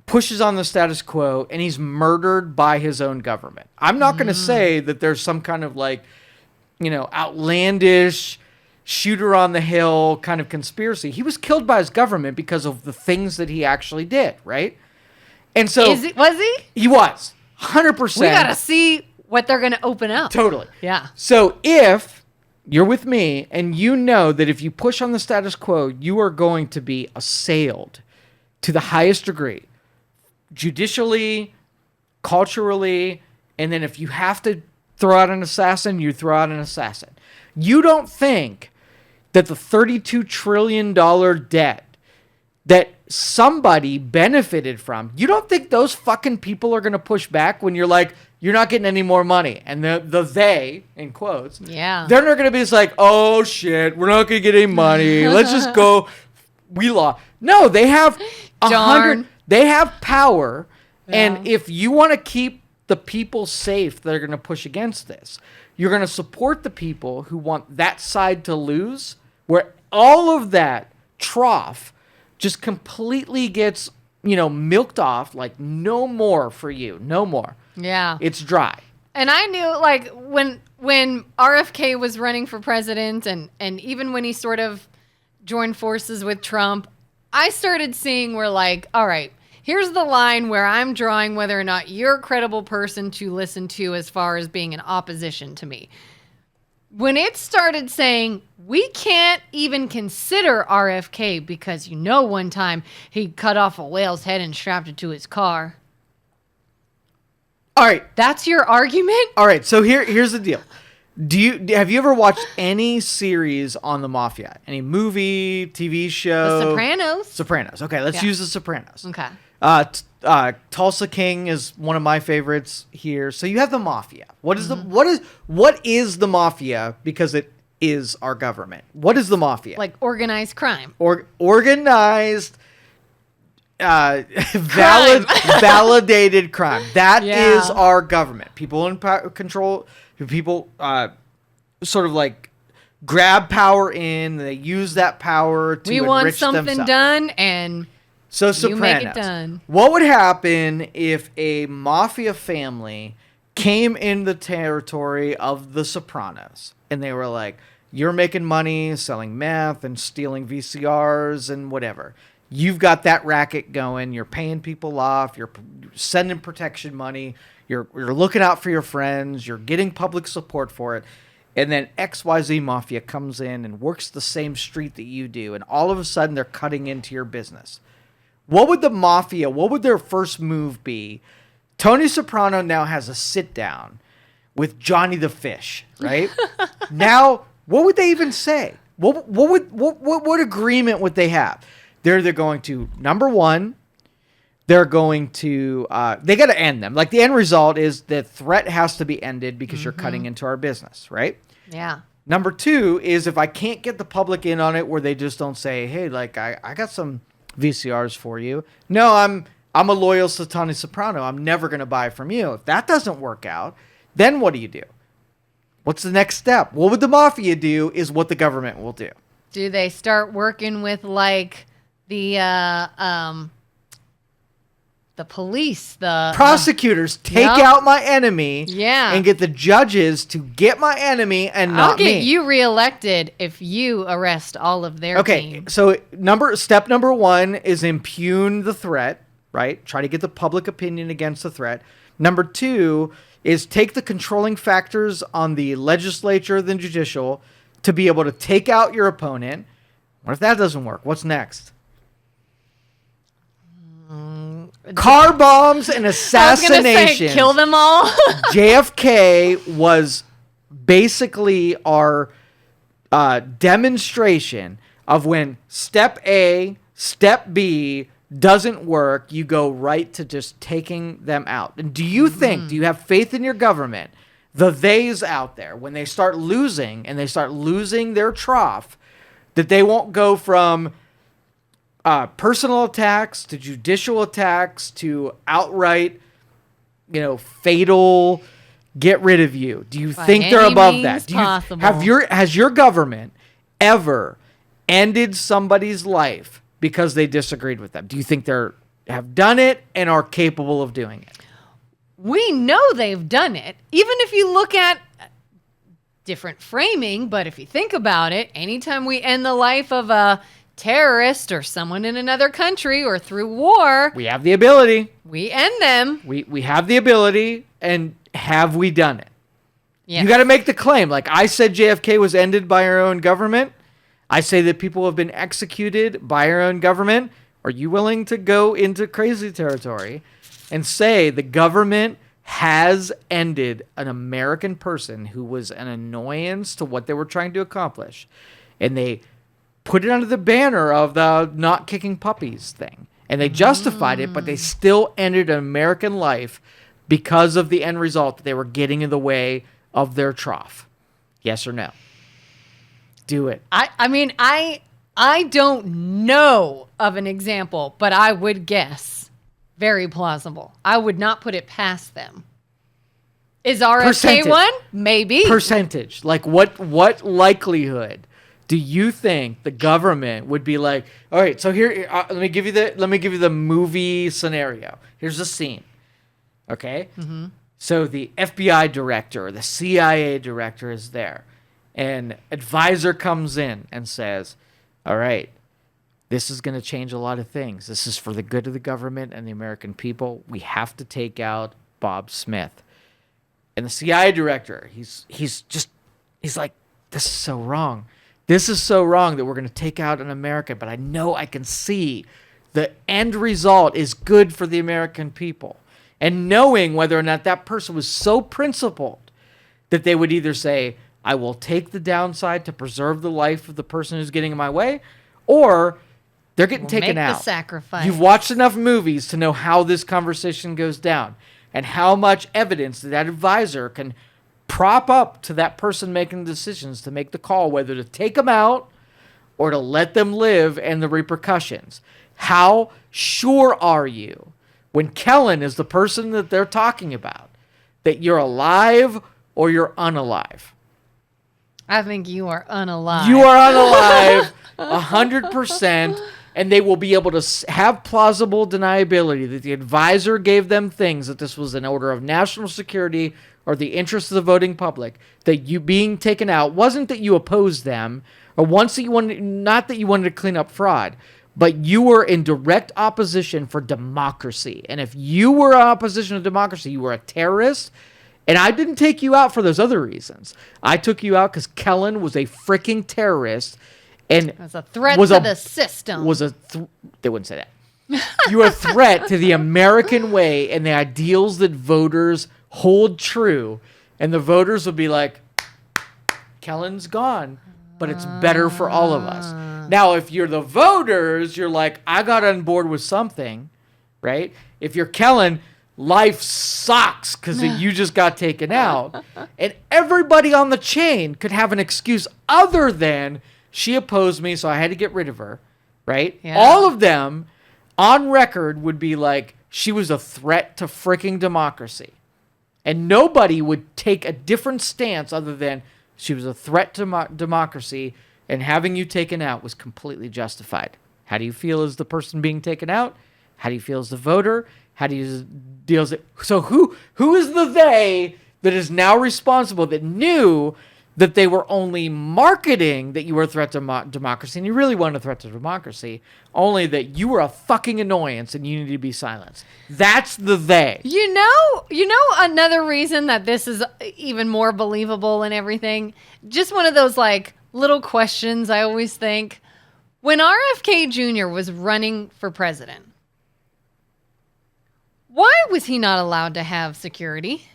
pushes on the status quo, and he's murdered by his own government. I'm not going to say that there's some kind of like, outlandish shooter on the hill kind of conspiracy. He was killed by his government because of the things that he actually did, right? And so... Was he? He was. 100%. We got to see what they're going to open up. Totally. Yeah. So if you're with me and you know that if you push on the status quo, you are going to be assailed to the highest degree, judicially, culturally, and then if you have to throw out an assassin, you throw out an assassin. You don't think that the $32 trillion debt that somebody benefited from, you don't think those fucking people are going to push back when you're like, you're not getting any more money? And the they, in quotes, yeah, they're not going to be just like, oh shit, we're not going to get any money. Let's just go. We lost. No, they have they have power. Yeah. And if you want to keep the people safe that are going to push against this, you're going to support the people who want that side to lose, where all of that trough just completely gets, milked off, like no more for you, no more. Yeah. It's dry. And I knew, like, when RFK was running for president and even when he sort of joined forces with Trump, I started seeing where, like, all right, here's the line where I'm drawing whether or not you're a credible person to listen to as far as being in opposition to me. When it started saying, we can't even consider RFK because one time he cut off a whale's head and strapped it to his car. All right. That's your argument? All right, so here's the deal. Have you ever watched any series on the mafia? Any movie, TV show? The Sopranos. Sopranos. Okay, let's use The Sopranos. Okay. Tulsa King is one of my favorites here. So you have the mafia. What is the mafia? Because it is our government. What is the mafia? Like organized crime. Organized, validated crime. That is our government. People in control. People sort of like grab power in. They use that power to enrich themselves. We want something done, and so Sopranos. you make it done. What would happen if a mafia family came in the territory of the Sopranos and they were like, you're making money selling meth and stealing VCRs and whatever. You've got that racket going. You're paying people off. You're sending protection money. You're looking out for your friends. You're getting public support for it. And then XYZ Mafia comes in and works the same street that you do. And all of a sudden, they're cutting into your business. What would their first move be? Tony Soprano now has a sit down with Johnny the Fish, right? Now, what would they even say? What agreement would they have? They're going to, number one, they're going to, they got to end them. Like, the end result is the threat has to be ended because you're cutting into our business, right? Yeah. Number two is if I can't get the public in on it where they just don't say, hey, like, I got some VCRs for you. No, I'm a loyal Tony Soprano. I'm never going to buy from you. If that doesn't work out, then what do? What's the next step? What would the mafia do is what the government will do. Do they start working with, like, the police, the prosecutors take out my enemy, yeah, and get the judges to get my enemy and not me. I'll get you reelected if you arrest all of their team. So step number one is impugn the threat, right? Try to get the public opinion against the threat. Number two is take the controlling factors on the legislature, the judicial, to be able to take out your opponent. What if that doesn't work? What's next? car bombs and I was gonna assassinations. say, kill them all. JFK was basically our demonstration of when step A, step B doesn't work, you go right to just taking them out. And do you think, do you have faith in your government, the theys out there, when they start losing and they start losing their trough, that they won't go from personal attacks to judicial attacks to outright, fatal, get rid of you? Do you think they're above that? Has your government ever ended somebody's life because they disagreed with them? Do you think have done it and are capable of doing it? We know they've done it. Even if you look at different framing, but if you think about it, anytime we end the life of a terrorist or someone in another country or through war, we have the ability. We end them. We have the ability, and have we done it? Yes. You got to make the claim. Like I said, JFK was ended by our own government. I say that people have been executed by our own government. Are you willing to go into crazy territory and say the government has ended an American person who was an annoyance to what they were trying to accomplish, and they put it under the banner of the not kicking puppies thing, and they justified it, but they still ended an American life because of the end result that they were getting in the way of their trough? Yes or no? Do it. I mean, I don't know of an example, but I would guess very plausible. I would not put it past them. Is RFK one? Maybe. Percentage. Like what likelihood do you think the government would be like, all right, so here let me give you the movie scenario. Here's the scene. Okay? Mm-hmm. So the FBI director or the CIA director is there. And advisor comes in and says, all right, this is going to change a lot of things. This is for the good of the government and the American people. We have to take out Bob Smith. And the CIA director, he's like, this is so wrong. This is so wrong that we're going to take out an American, but I know I can see the end result is good for the American people. And knowing whether or not that person was so principled that they would either say, I will take the downside to preserve the life of the person who's getting in my way, or they're getting taken out. The sacrifice. You've watched enough movies to know how this conversation goes down and how much evidence that advisor can prop up to that person making the decisions to make the call whether to take them out or to let them live and the repercussions. How sure are you, when Kelin is the person that they're talking about, that you're alive or you're unalive? I think you are unalive. You are unalive 100%, and they will be able to have plausible deniability that the advisor gave them things, that this was an order of national security or the interests of the voting public, that you being taken out wasn't that you opposed them, or once that you wanted, not that you wanted to clean up fraud, but you were in direct opposition for democracy. And if you were in opposition to democracy, you were a terrorist. And I didn't take you out for those other reasons. I took you out because Kelin was a freaking terrorist, and was a threat to the system. They wouldn't say that. You were a threat to the American way and the ideals that voters hold true. And the voters would be like, Kellin's gone, but it's better for all of us. Now, if you're the voters, you're like, I got on board with something, right? If you're Kelin, life sucks because you just got taken out. And everybody on the chain could have an excuse other than she opposed me, so I had to get rid of her, right? Yeah. All of them on record would be like, she was a threat to freaking democracy. And nobody would take a different stance other than she was a threat to democracy, and having you taken out was completely justified. How do you feel as the person being taken out? How do you feel as the voter? How do you deal with it? So who is the they that is now responsible, that knew that they were only marketing that you were a threat to democracy, and you really weren't a threat to democracy, only that you were a fucking annoyance and you need to be silenced? That's the they. You know another reason that this is even more believable and everything? Just one of those like little questions I always think. When RFK Jr. was running for president, Why was he not allowed to have security?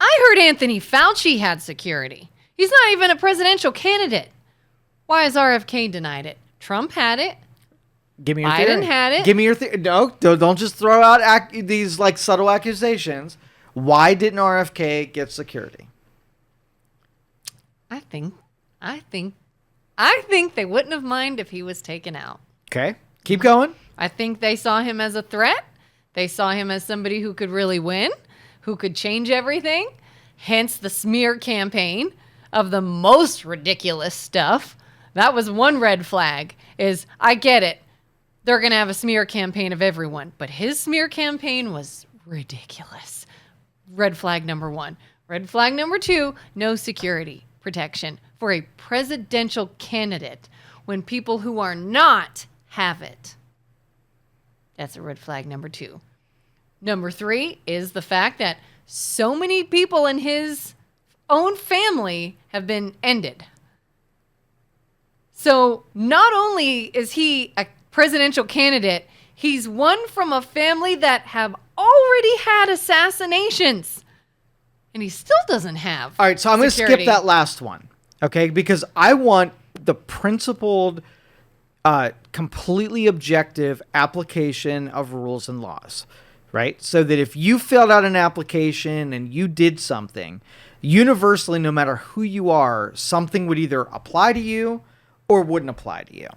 I heard Anthony Fauci had security. He's not even a presidential candidate. Why is RFK denied it? Trump had it. Give me your theory. Biden had it. Give me your theory. No, don't just throw out these like subtle accusations. Why didn't RFK get security? I think they wouldn't have minded if he was taken out. Okay, keep going. I think they saw him as a threat. They saw him as somebody who could really win, who could change everything. Hence the smear campaign of the most ridiculous stuff. That was one red flag. Is I get it. They're going to have a smear campaign of everyone. But his smear campaign was ridiculous. Red flag number 1. Red flag number 2, no security protection for a presidential candidate when people who are not have it. That's a red flag number 2. Number 3 is the fact that so many people in his own family have been ended. So not only is he a presidential candidate, he's one from a family that have already had assassinations. And he still doesn't have. All right, so I'm going to skip that last one, okay? Because I want the principled, completely objective application of rules and laws, right? So that if you filled out an application and you did something, universally, no matter who you are, something would either apply to you or wouldn't apply to you.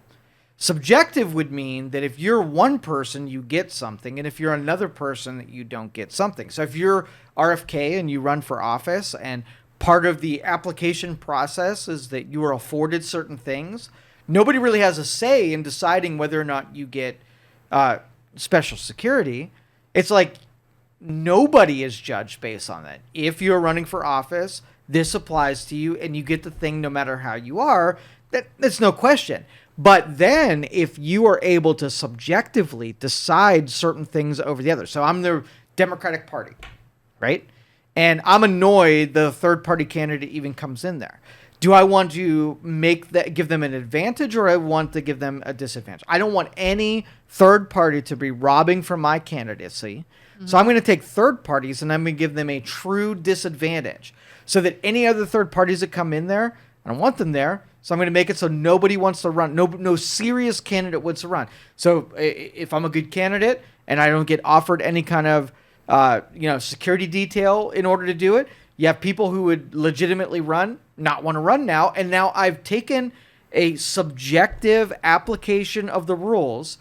Subjective would mean that if you're one person, you get something, and if you're another person, you don't get something. So if you're RFK and you run for office, and part of the application process is that you are afforded certain things, nobody really has a say in deciding whether or not you get special security. It's like nobody is judged based on that. If you're running for office, this applies to you, and you get the thing no matter how you are. That's no question. But then if you are able to subjectively decide certain things over the other. So I'm the Democratic Party, right? And I'm annoyed the third party candidate even comes in there. Do I want to give them an advantage, or I want to give them a disadvantage? I don't want any third party to be robbing from my candidacy. Mm-hmm. So I'm going to take third parties and I'm going to give them a true disadvantage so that any other third parties that come in there, I don't want them there. So I'm going to make it so nobody wants to run. No serious candidate wants to run. So if I'm a good candidate and I don't get offered any kind of security detail in order to do it, you have people who would legitimately run, not want to run now. And now I've taken a subjective application of the rules,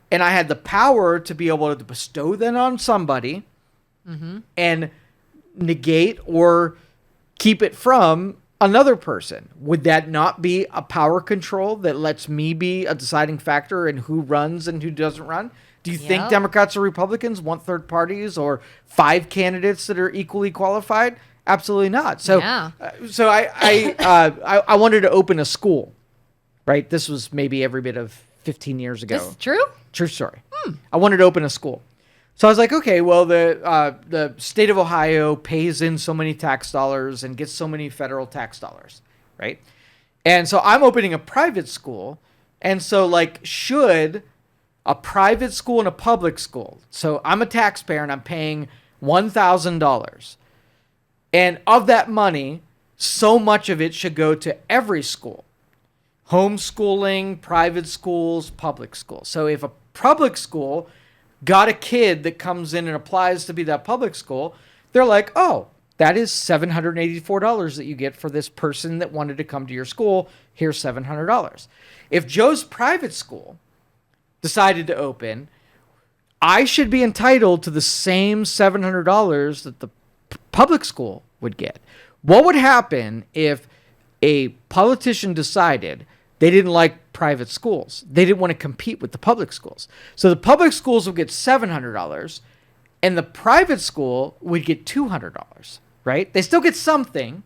and I had the power to be able to bestow them on somebody and negate or keep it from another person. Would that not be a power control that lets me be a deciding factor in who runs and who doesn't run? Do you think Democrats or Republicans want third parties or 5 candidates that are equally qualified? Absolutely not. So, I wanted to open a school, right? This was maybe every bit of 15 years ago. This is true? True story. I wanted to open a school. So I was like, okay, well, the state of Ohio pays in so many tax dollars and gets so many federal tax dollars, right? And so I'm opening a private school. And so, should a private school and a public school, so I'm a taxpayer and I'm paying $1,000. And of that money, so much of it should go to every school. Homeschooling, private schools, public schools. So if a public school got a kid that comes in and applies to be that public school, they're like, oh, that is $784 that you get for this person that wanted to come to your school. Here's $700. If Joe's private school decided to open, I should be entitled to the same $700 that the public school would get. What would happen if a politician decided they didn't like private schools? They didn't want to compete with the public schools. So the public schools would get $700 and the private school would get $200, right? They still get something,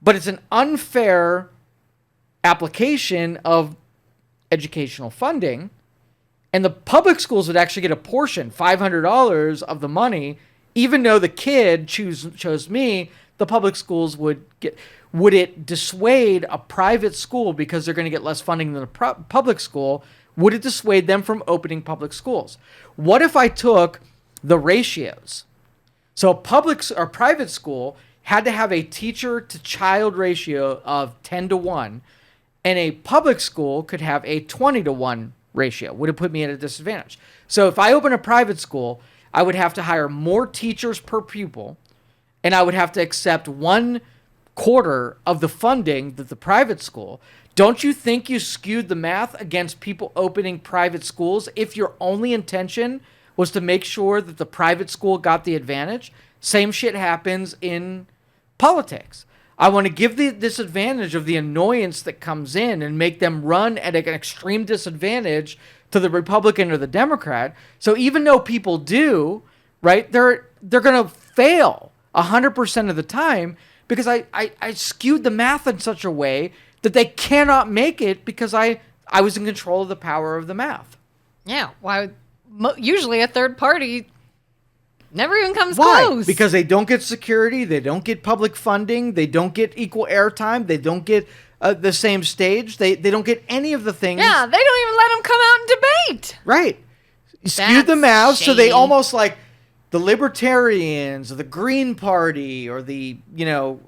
but it's an unfair application of educational funding. And the public schools would actually get a portion, $500 of the money, even though the kid chose me. The public schools would get. Would it dissuade a private school because they're going to get less funding than a public school? Would it dissuade them from opening public schools? What if I took the ratios. So a public or private school had to have a teacher to child ratio of 10 to 1, and a public school could have a 20 to 1 ratio. Would have put me at a disadvantage. So if I open a private school, I would have to hire more teachers per pupil, and I would have to accept 1/4 of the funding that the private school. Don't you think you skewed the math against people opening private schools if your only intention was to make sure that the private school got the advantage? Same shit happens in politics. I want to give the disadvantage of the annoyance that comes in and make them run at an extreme disadvantage to the Republican or the Democrat. So even though people do, right, they're going to fail 100% of the time because I skewed the math in such a way that they cannot make it because I was in control of the power of the math. Yeah. Why? Usually a third party never even comes Why? close. Because they don't get security, they don't get public funding, they don't get equal airtime, they don't get the same stage, they don't get any of the things. Yeah, they don't even let them come out and debate. Right. Skewed the math so they shady. almost like the libertarians or the Green Party or the,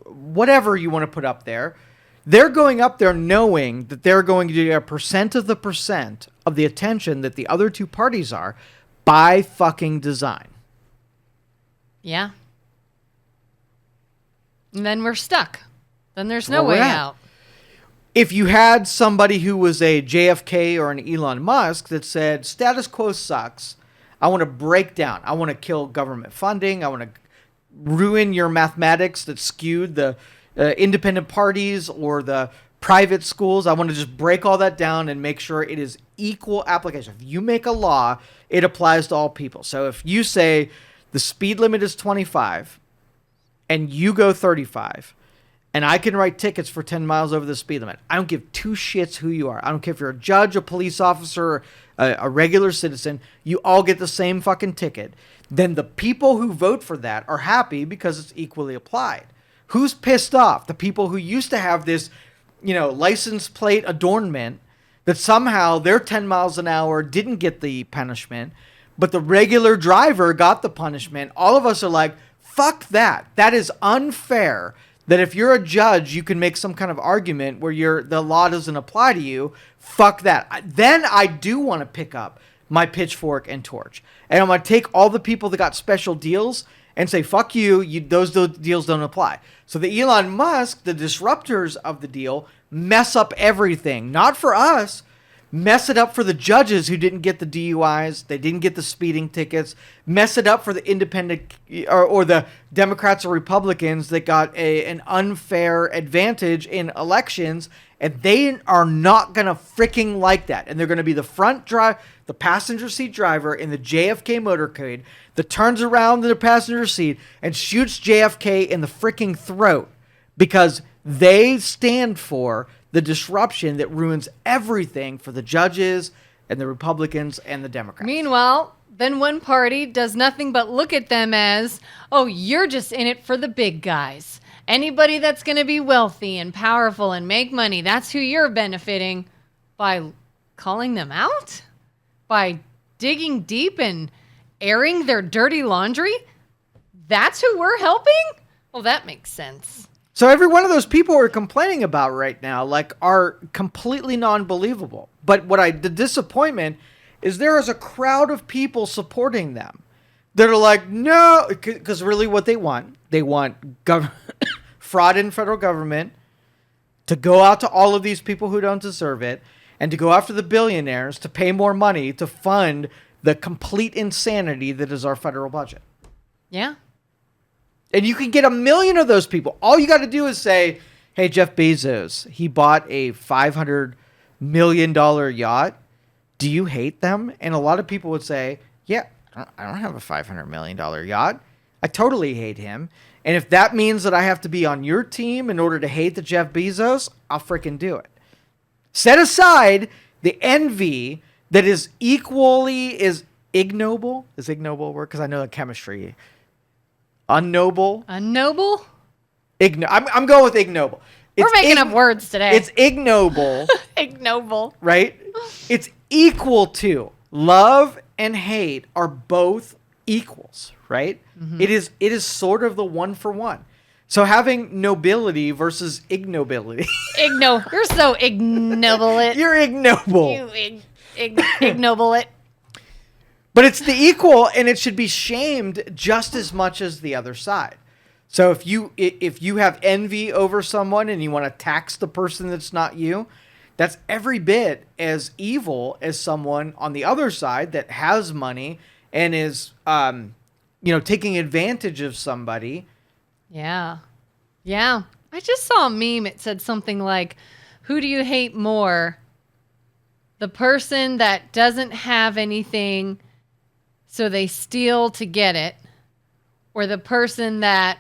whatever you want to put up there. They're going up there knowing that they're going to get a percent of the attention that the other two parties are by fucking design. Yeah. And then we're stuck. Then there's no way out. If you had somebody who was a JFK or an Elon Musk that said, status quo sucks, I want to break down. I want to kill government funding. I want to ruin your mathematics that skewed the independent parties or the private schools. I want to just break all that down and make sure it is equal application. If you make a law, it applies to all people. So if you say the speed limit is 25 and you go 35 and I can write tickets for 10 miles over the speed limit, I don't give two shits who you are. I don't care if you're a judge, a police officer, a regular citizen. You all get the same fucking ticket. Then the people who vote for that are happy because it's equally applied. Who's pissed off? The people who used to have this, license plate adornment that somehow their 10 miles an hour didn't get the punishment, but the regular driver got the punishment. All of us are like, fuck that. That is unfair. That if you're a judge, you can make some kind of argument where the law doesn't apply to you. Fuck that. Then I do want to pick up my pitchfork and torch. And I'm going to take all the people that got special deals and say, fuck you, those deals don't apply. So the Elon Musk, the disruptors of the deal, mess up everything. Not for us. Mess it up for the judges who didn't get the DUIs. They didn't get the speeding tickets. Mess it up for the independent or the Democrats or Republicans that got an unfair advantage in elections. And they are not going to freaking like that. And they're going to be the passenger seat driver in the JFK motorcade that turns around in the passenger seat and shoots JFK in the freaking throat because they stand for the disruption that ruins everything for the judges and the Republicans and the Democrats. Meanwhile, then one party does nothing but look at them as, oh, you're just in it for the big guys. Anybody that's going to be wealthy and powerful and make money, that's who you're benefiting by calling them out? By digging deep and airing their dirty laundry? That's who we're helping? Well, that makes sense. So every one of those people we're complaining about right now, are completely non-believable. But the disappointment is there is a crowd of people supporting them that are like, no, because really what they want fraud in federal government to go out to all of these people who don't deserve it and to go after the billionaires to pay more money to fund the complete insanity that is our federal budget. Yeah. And you can get 1 million of those people. All you got to do is say, hey, Jeff Bezos, he bought a $500 million yacht. Do you hate them? And a lot of people would say, yeah, I don't have a $500 million yacht. I totally hate him. And if that means that I have to be on your team in order to hate the Jeff Bezos, I'll freaking do it. Set aside the envy that is ignoble. Is ignoble a word? Because I know the chemistry. Unnoble. Unnoble? I'm going with ignoble. We're making up words today. It's ignoble. Ignoble. Right? It's equal to. Love and hate are both equals, right? It is sort of the one for one. So having nobility versus ignobility. You're so ignoble. You're ignoble. You ignoble it. But it's the equal, and it should be shamed just as much as the other side. So if you have envy over someone and you want to tax the person that's not you, that's every bit as evil as someone on the other side that has money and is taking advantage of somebody. Yeah. Yeah. I just saw a meme. It said something like, who do you hate more? The person that doesn't have anything, so they steal to get it, or the person that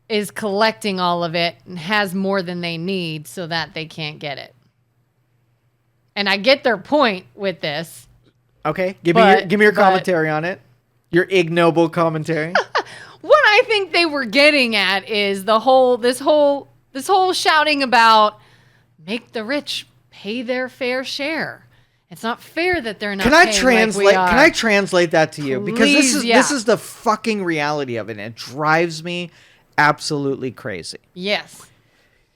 is collecting all of it and has more than they need so that they can't get it. And I get their point with this. Okay, give me your commentary on it. Your ignoble commentary. What I think they were getting at is this whole shouting about make the rich pay their fair share. It's not fair that they're not. Can I translate that to you? Because Please, this is the fucking reality of it. And it drives me absolutely crazy. Yes.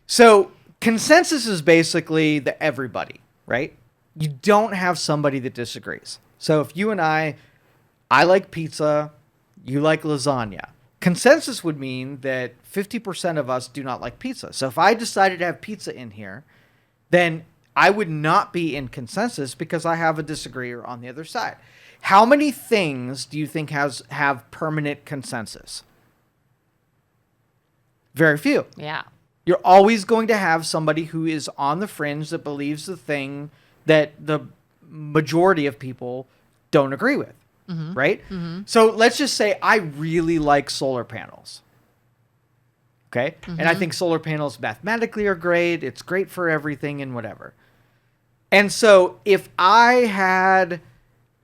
So consensus is basically the everybody, right? You don't have somebody that disagrees. So if you and I like pizza, you like lasagna. Consensus would mean that 50% of us do not like pizza. So if I decided to have pizza in here, then I would not be in consensus because I have a disagreeer on the other side. How many things do you think have permanent consensus? Very few. Yeah. You're always going to have somebody who is on the fringe that believes the thing that the majority of people don't agree with. Right? So let's just say I really like solar panels. Okay? And I think solar panels mathematically are great. It's great for everything and whatever. And so if I had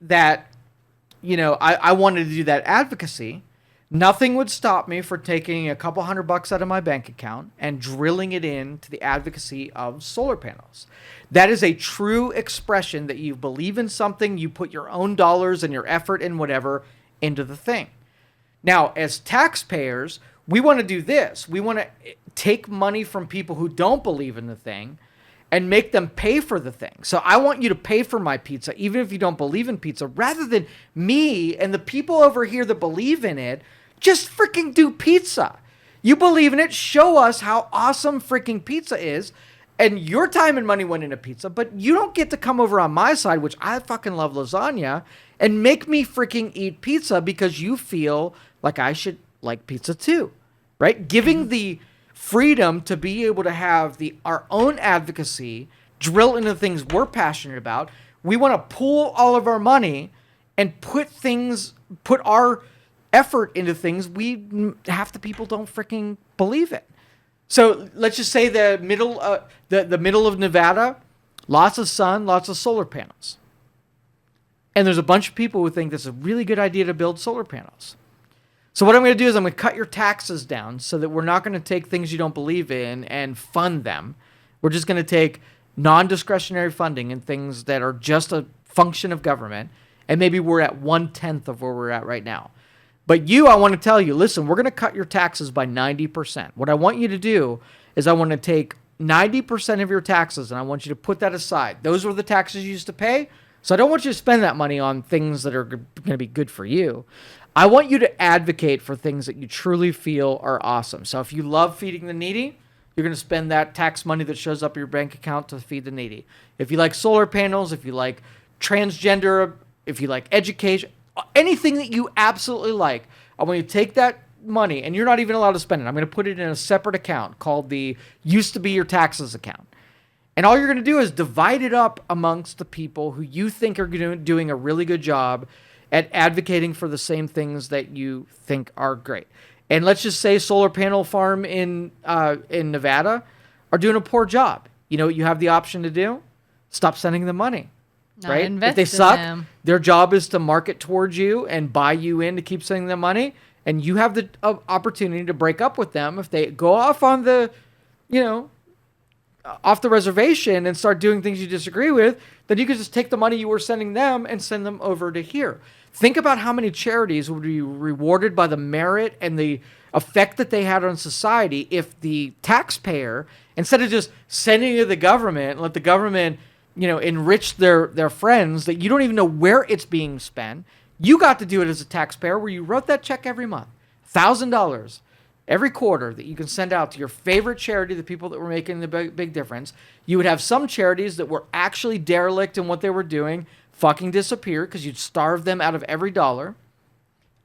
that, I wanted to do that advocacy, nothing would stop me from taking a couple $100 out of my bank account and drilling it into the advocacy of solar panels. That is a true expression that you believe in something, you put your own dollars and your effort and whatever into the thing. Now, as taxpayers, we want to do this. We want to take money from people who don't believe in the thing and make them pay for the thing. So I want you to pay for my pizza, even if you don't believe in pizza, rather than me and the people over here that believe in it just freaking do pizza. You believe in it, show us how awesome freaking pizza is. And your time and money went into pizza, but you don't get to come over on my side, which I fucking love lasagna, and make me freaking eat pizza because you feel like I should like pizza too, right? Giving the freedom to be able to have our own advocacy, drill into things we're passionate about. We want to pool all of our money and put our effort into things half the people don't freaking believe in. So let's just say the middle of Nevada, lots of sun, lots of solar panels. And there's a bunch of people who think this is a really good idea to build solar panels. So what I'm going to do is I'm going to cut your taxes down so that we're not going to take things you don't believe in and fund them. We're just going to take non-discretionary funding and things that are just a function of government. And maybe we're at 1/10 of where we're at right now. But I want to tell you, listen, we're going to cut your taxes by 90%. What I want you to do is I want to take 90% of your taxes and I want you to put that aside. Those were the taxes you used to pay. So I don't want you to spend that money on things that are going to be good for you. I want you to advocate for things that you truly feel are awesome. So if you love feeding the needy, you're going to spend that tax money that shows up in your bank account to feed the needy. If you like solar panels, if you like transgender, if you like education, anything that you absolutely like, I want you to take that money, and you're not even allowed to spend it. I'm going to put it in a separate account called the used to be your taxes account. And all you're going to do is divide it up amongst the people who you think are doing a really good job at advocating for the same things that you think are great. And let's just say solar panel farm in Nevada are doing a poor job. You know what you have the option to do? Stop sending them money. Not right? invest If they in suck, them. their job is to market towards you and buy you in to keep sending them money. And you have the opportunity to break up with them if they go off on the, off the reservation and start doing things you disagree with, then you could just take the money you were sending them and send them over to here. Think about how many charities would be rewarded by the merit and the effect that they had on society if the taxpayer, instead of just sending it to the government and let the government, enrich their friends that you don't even know where it's being spent, you got to do it as a taxpayer where you wrote that check every month, $1,000 every quarter that you can send out to your favorite charity, the people that were making the big difference. You would have some charities that were actually derelict in what they were doing fucking disappear because you'd starve them out of every dollar.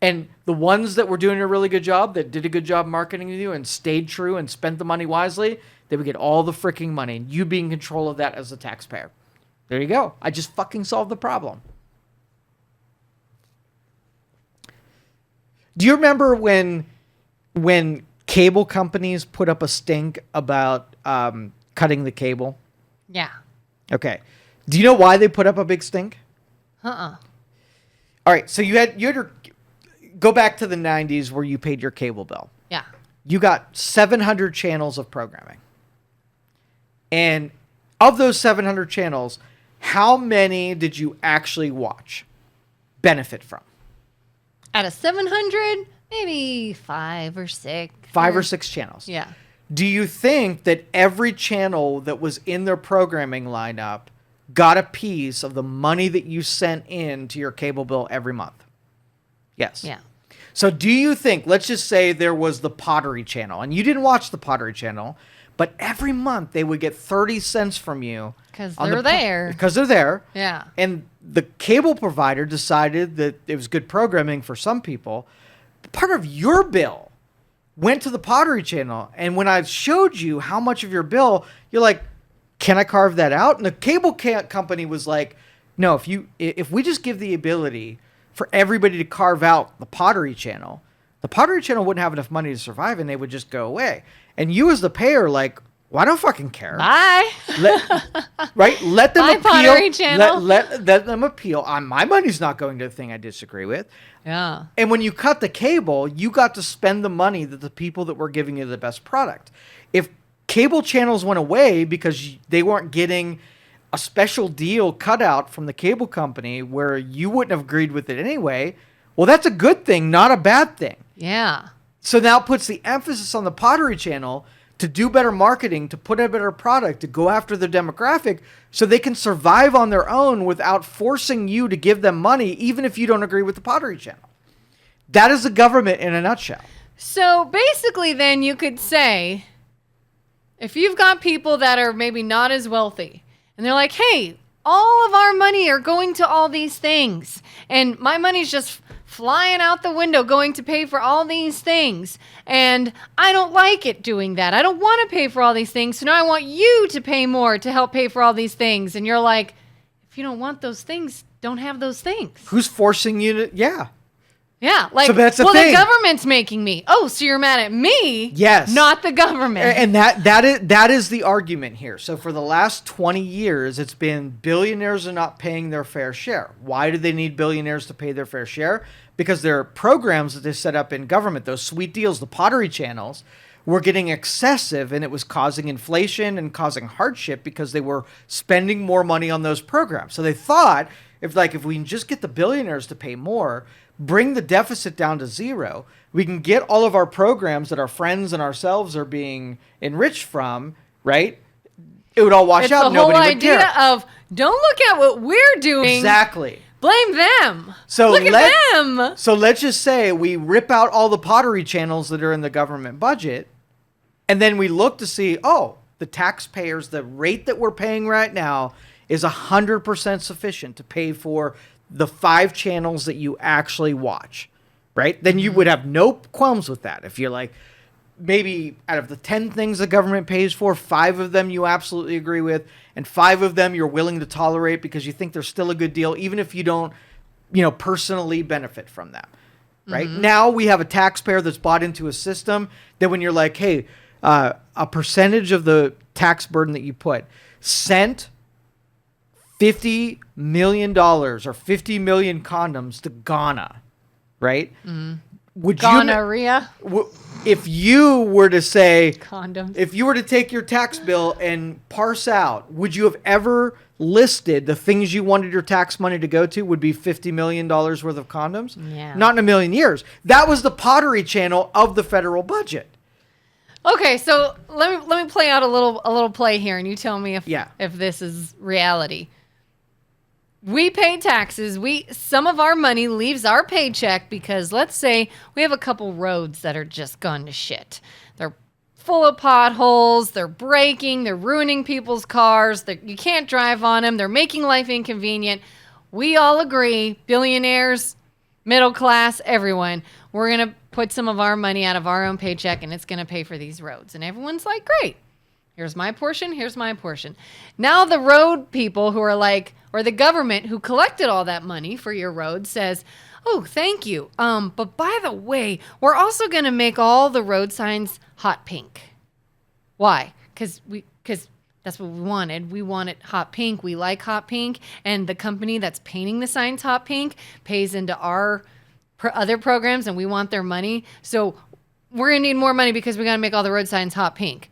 And the ones that were doing a really good job, that did a good job marketing to you and stayed true and spent the money wisely, they would get all the freaking money, and you be in control of that as a taxpayer. There you go. I just fucking solved the problem. Do you remember when cable companies put up a stink about cutting the cable? Yeah. Okay. Do you know why they put up a big stink? Uh-uh. All right. So you had to go back to the 90s where you paid your cable bill. Yeah. You got 700 channels of programming. And of those 700 channels, how many did you actually benefit from? Out of 700, maybe 5 or 6. 5 or 6 channels. Yeah. Do you think that every channel that was in their programming lineup got a piece of the money that you sent in to your cable bill every month? Yes. Yeah. So do you think, let's just say there was the Pottery Channel, and you didn't watch the Pottery Channel, but every month they would get 30 cents from you. Because they're there. Because they're there. Yeah. And the cable provider decided that it was good programming for some people. Part of your bill went to the Pottery Channel. And when I showed you how much of your bill, you're like, can I carve that out? And the cable company was like, no, if we just give the ability for everybody to carve out the Pottery Channel wouldn't have enough money to survive, and they would just go away. And you as the payer, like, well, I don't fucking care. Bye. Let them Bye, appeal. Pottery Channel. Let them appeal. My money's not going to the thing I disagree with. Yeah. And when you cut the cable, you got to spend the money that the people that were giving you the best product. If cable channels went away because they weren't getting a special deal cut out from the cable company where you wouldn't have agreed with it anyway, well, that's a good thing, not a bad thing. Yeah. So now it puts the emphasis on the Pottery Channel to do better marketing, to put a better product, to go after their demographic so they can survive on their own without forcing you to give them money, even if you don't agree with the Pottery Channel. That is the government in a nutshell. So basically then you could say, if you've got people that are maybe not as wealthy, and they're like, hey, all of our money are going to all these things, and my money's just flying out the window going to pay for all these things, and I don't like it doing that. I don't want to pay for all these things, so now I want you to pay more to help pay for all these things. And you're like, if you don't want those things, don't have those things. Who's forcing you to? Yeah. Yeah, like, so that's the well, thing. The government's making me. Oh, so you're mad at me? Yes. Not the government. And that is the argument here. So for the last 20 years, it's been billionaires are not paying their fair share. Why do they need billionaires to pay their fair share? Because there are programs that they set up in government, those sweet deals, the Pottery Channels, were getting excessive, and it was causing inflation and causing hardship because they were spending more money on those programs. So they thought, if we can just get the billionaires to pay more, bring the deficit down to zero, we can get all of our programs that our friends and ourselves are being enriched from, right? It would all wash out. Nobody would care. It's the whole idea of, don't look at what we're doing. Exactly. Blame them. So look at them. So let's just say we rip out all the Pottery Channels that are in the government budget, and then we look to see, the taxpayers, the rate that we're paying right now is 100% sufficient to pay for the 5 channels that you actually watch, right? Then you would have no qualms with that. If you're like, maybe out of the 10 things the government pays for, 5 of them you absolutely agree with, and 5 of them you're willing to tolerate because you think they're still a good deal, even if you don't, personally benefit from them, right? Now we have a taxpayer that's bought into a system that when you're like, hey, a percentage of the tax burden that you put, sent $50 million or 50 million condoms to Ghana, right? would Gonorrhea. if you were to say Condoms. if you were to take your tax bill and parse out, would you have ever listed the things you wanted your tax money to go to would be $50 million worth of condoms? Yeah. Not in a million years. That was the pottery channel of the federal budget. Okay, so let me play out a little play here, and you tell me if this is reality. We pay taxes. Some of our money leaves our paycheck because let's say we have a couple roads that are just gone to shit. They're full of potholes. They're breaking. They're ruining people's cars. You can't drive on them. They're making life inconvenient. We all agree, billionaires, middle class, everyone, we're going to put some of our money out of our own paycheck and it's going to pay for these roads. And everyone's like, great. Here's my portion. Here's my portion. Now the road people who are like, or the government who collected all that money for your road says, oh, thank you. But by the way, we're also going to make all the road signs hot pink. Why? Because that's what we wanted. We wanted hot pink. We like hot pink. And the company that's painting the signs hot pink pays into our other programs and we want their money. So we're going to need more money because we got to make all the road signs hot pink.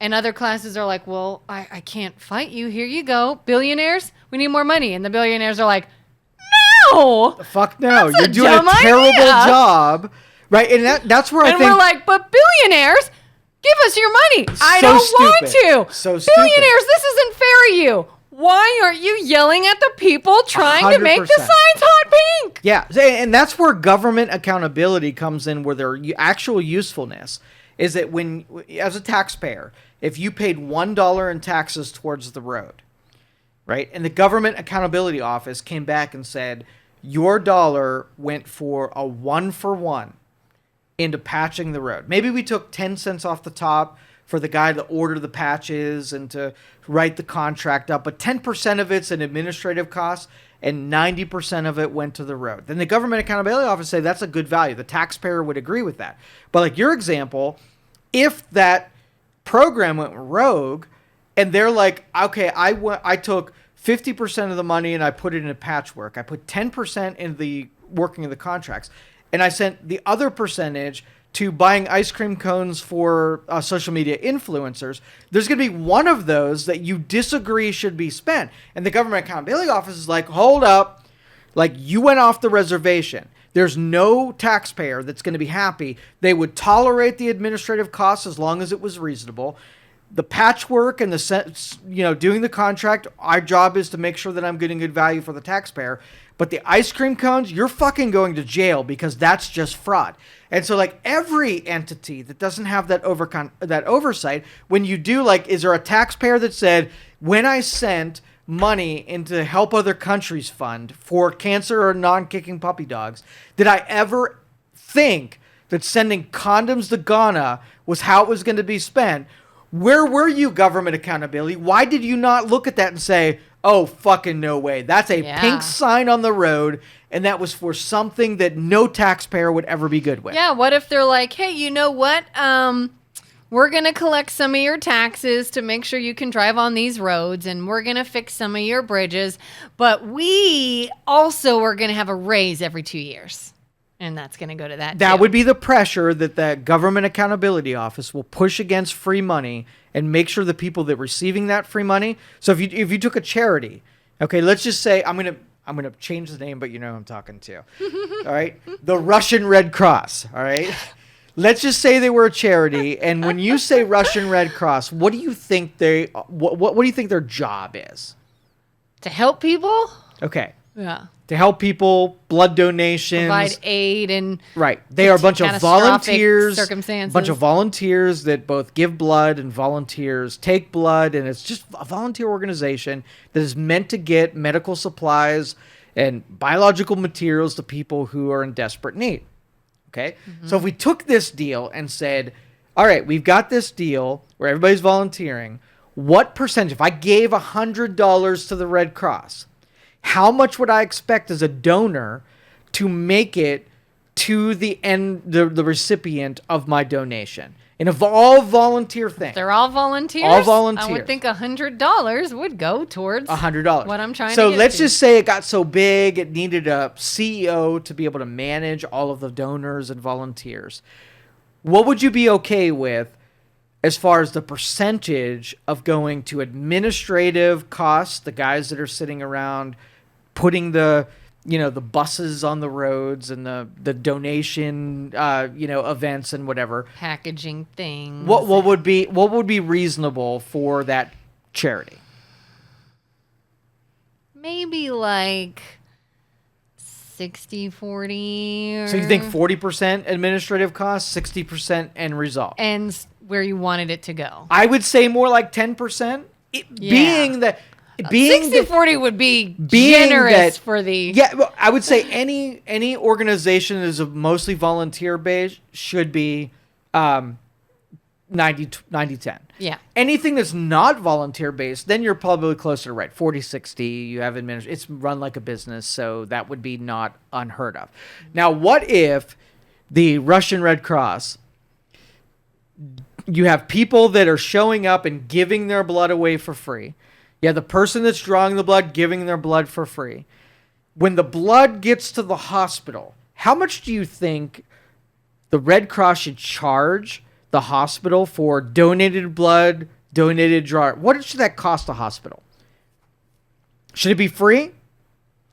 And other classes are like, well, I can't fight you. Here you go. Billionaires, we need more money. And the billionaires are like, no. Fuck no. You're doing a terrible job. Right? And that's where I think... And we're like, but billionaires, give us your money. I don't want to. So stupid. Billionaires, this isn't fair to you. Why aren't you yelling at the people trying 100%. To make the signs hot pink? Yeah. And that's where government accountability comes in, where their actual usefulness is that when, as a taxpayer, if you paid $1 in taxes towards the road, right, and the Government Accountability Office came back and said, your dollar went for a 1-for-1 into patching the road. Maybe we took 10 cents off the top for the guy to order the patches and to write the contract up, but 10% of it's an administrative cost and 90% of it went to the road. Then the Government Accountability Office say that's a good value. The taxpayer would agree with that. But like your example, if that program went rogue and they're like, okay, I took 50% of the money and I put it into patchwork. I put 10% in the working of the contracts, and I sent the other percentage to buying ice cream cones for social media influencers. There's going to be one of those that you disagree should be spent. And the Government Accountability Office is like, hold up. Like, you went off the reservation. There's no taxpayer that's going to be happy. They would tolerate the administrative costs as long as it was reasonable. The patchwork and doing the contract, our job is to make sure that I'm getting good value for the taxpayer. But the ice cream cones, you're fucking going to jail because that's just fraud. And so, like, every entity that doesn't have that oversight, when you do, like, is there a taxpayer that said, when I sent money into Help Other Countries Fund for cancer or non-kicking puppy dogs, did I ever think that sending condoms to Ghana was how it was going to be spent? Where were you, government accountability? Why did you not look at that and say, oh, fucking no way. That's a pink sign on the road, and that was for something that no taxpayer would ever be good with. Yeah, what if they're like, hey, you know what? We're going to collect some of your taxes to make sure you can drive on these roads, and we're going to fix some of your bridges, but we also are going to have a raise every 2 years. And that's going to go to that. That would be the pressure that the Government Accountability Office will push against free money and make sure the people that are receiving that free money. So if you took a charity, okay, let's just say I'm gonna change the name, but you know who I'm talking to. All right, the Russian Red Cross. All right, let's just say they were a charity, and when you say Russian Red Cross, what do you think what do you think their job is? To help people. Okay. Yeah. To help people, blood donations. Provide aid and right. They are a bunch of volunteers. Circumstances. A bunch of volunteers that both give blood and volunteers take blood. And it's just a volunteer organization that is meant to get medical supplies and biological materials to people who are in desperate need. Okay? Mm-hmm. So if we took this deal and said, all right, we've got this deal where everybody's volunteering. What percentage? If I gave $100 to the Red Cross, how much would I expect as a donor to make it to the end, the recipient of my donation? in a all volunteer thing. They're all volunteers. All volunteers. I would think $100 would go towards $100. what I'm trying to So get let's to. just say it got so big, it needed a CEO to be able to manage all of the donors and volunteers. What would you be okay with as far as the percentage of going to administrative costs, the guys that are sitting around putting the buses on the roads and the donation, events and whatever. Packaging things. What would be reasonable for that charity? Maybe like 60-40. So you think 40% administrative costs, 60% end result? And where you wanted it to go. I would say more like 10%. Being that... 60-40 would be generous for the... Yeah, well, I would say any organization that is a mostly volunteer based should be 90-10. Yeah. Anything that's not volunteer based, then you're probably closer to right. 40-60, you have it's run like a business, so that would be not unheard of. Now, what if the Russian Red Cross, you have people that are showing up and giving their blood away for free. Yeah, the person that's drawing the blood, giving their blood for free. When the blood gets to the hospital, how much do you think the Red Cross should charge the hospital for donated blood, donated draw? What should that cost the hospital? Should it be free?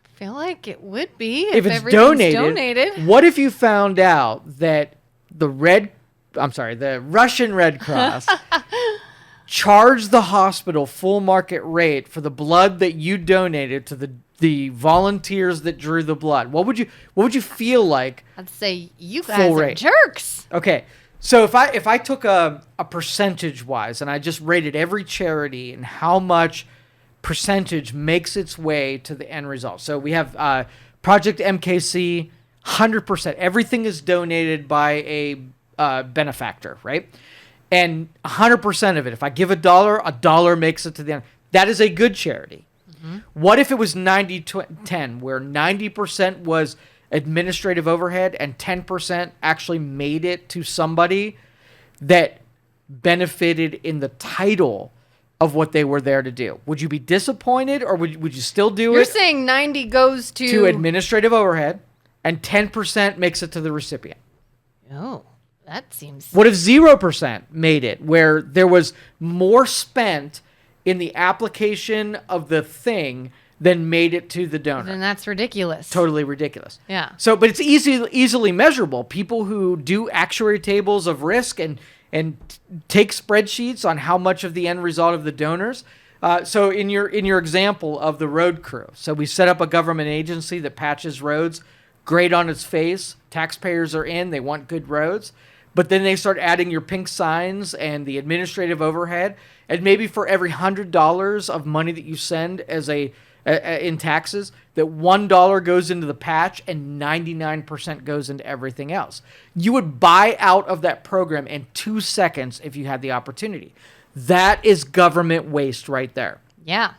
I feel like it would be if it's everything's donated. What if you found out that the Russian Red Cross charge the hospital full market rate for the blood that you donated to the volunteers that drew the blood? What would you feel like? I'd say you guys are jerks. Okay. So if I took a percentage wise and I just rated every charity and how much percentage makes its way to the end result. So we have Project MKC, 100%. Everything is donated by a benefactor, right? And 100% of it, if I give $1 makes it to the end. That is a good charity. Mm-hmm. What if it was 90-10, where 90% was administrative overhead and 10% actually made it to somebody that benefited in the title of what they were there to do? Would you be disappointed, or would you still do it? You're saying 90 goes to administrative overhead and 10% makes it to the recipient. Oh. That seems... What if 0% made it, where there was more spent in the application of the thing than made it to the donor? Then that's ridiculous. Totally ridiculous. Yeah. So, but it's easily measurable. People who do actuary tables of risk and take spreadsheets on how much of the end result of the donors. So in your example of the road crew, so we set up a government agency that patches roads. Great on its face. Taxpayers are in. They want good roads. But then they start adding your pink signs and the administrative overhead. And maybe for every $100 of money that you send as in taxes, that $1 goes into the patch and 99% goes into everything else. You would buy out of that program in 2 seconds if you had the opportunity. That is government waste right there. Yeah.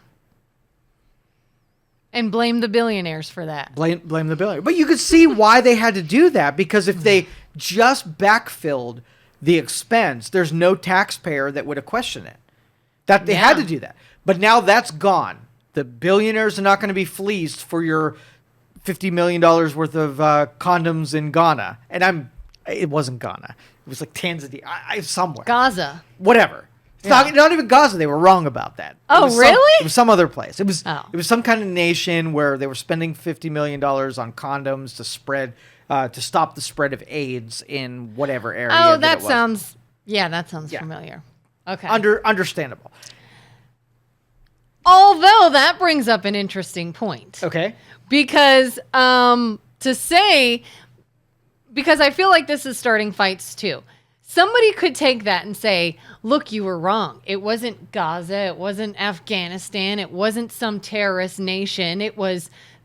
And blame the billionaires for that. Blame the billionaires. But you could see why they had to do that, because if they just backfilled the expense, there's no taxpayer that would have questioned it. That they had to do that. But now that's gone. The billionaires are not going to be fleeced for your $50 million worth of condoms in Ghana. And it wasn't Ghana. It was like Tanzania, somewhere. Gaza. Whatever. It's not even Gaza. They were wrong about that. Oh, really? It was some other place. It was some kind of nation where they were spending $50 million on condoms to spread, to stop the spread of AIDS in whatever area. Oh, that sounds familiar. Okay. Understandable. Although that brings up an interesting point. Okay. Because because I feel like this is starting fights too. Somebody could take that and say, look, you were wrong. It wasn't Gaza. It wasn't Afghanistan. It wasn't some terrorist nation.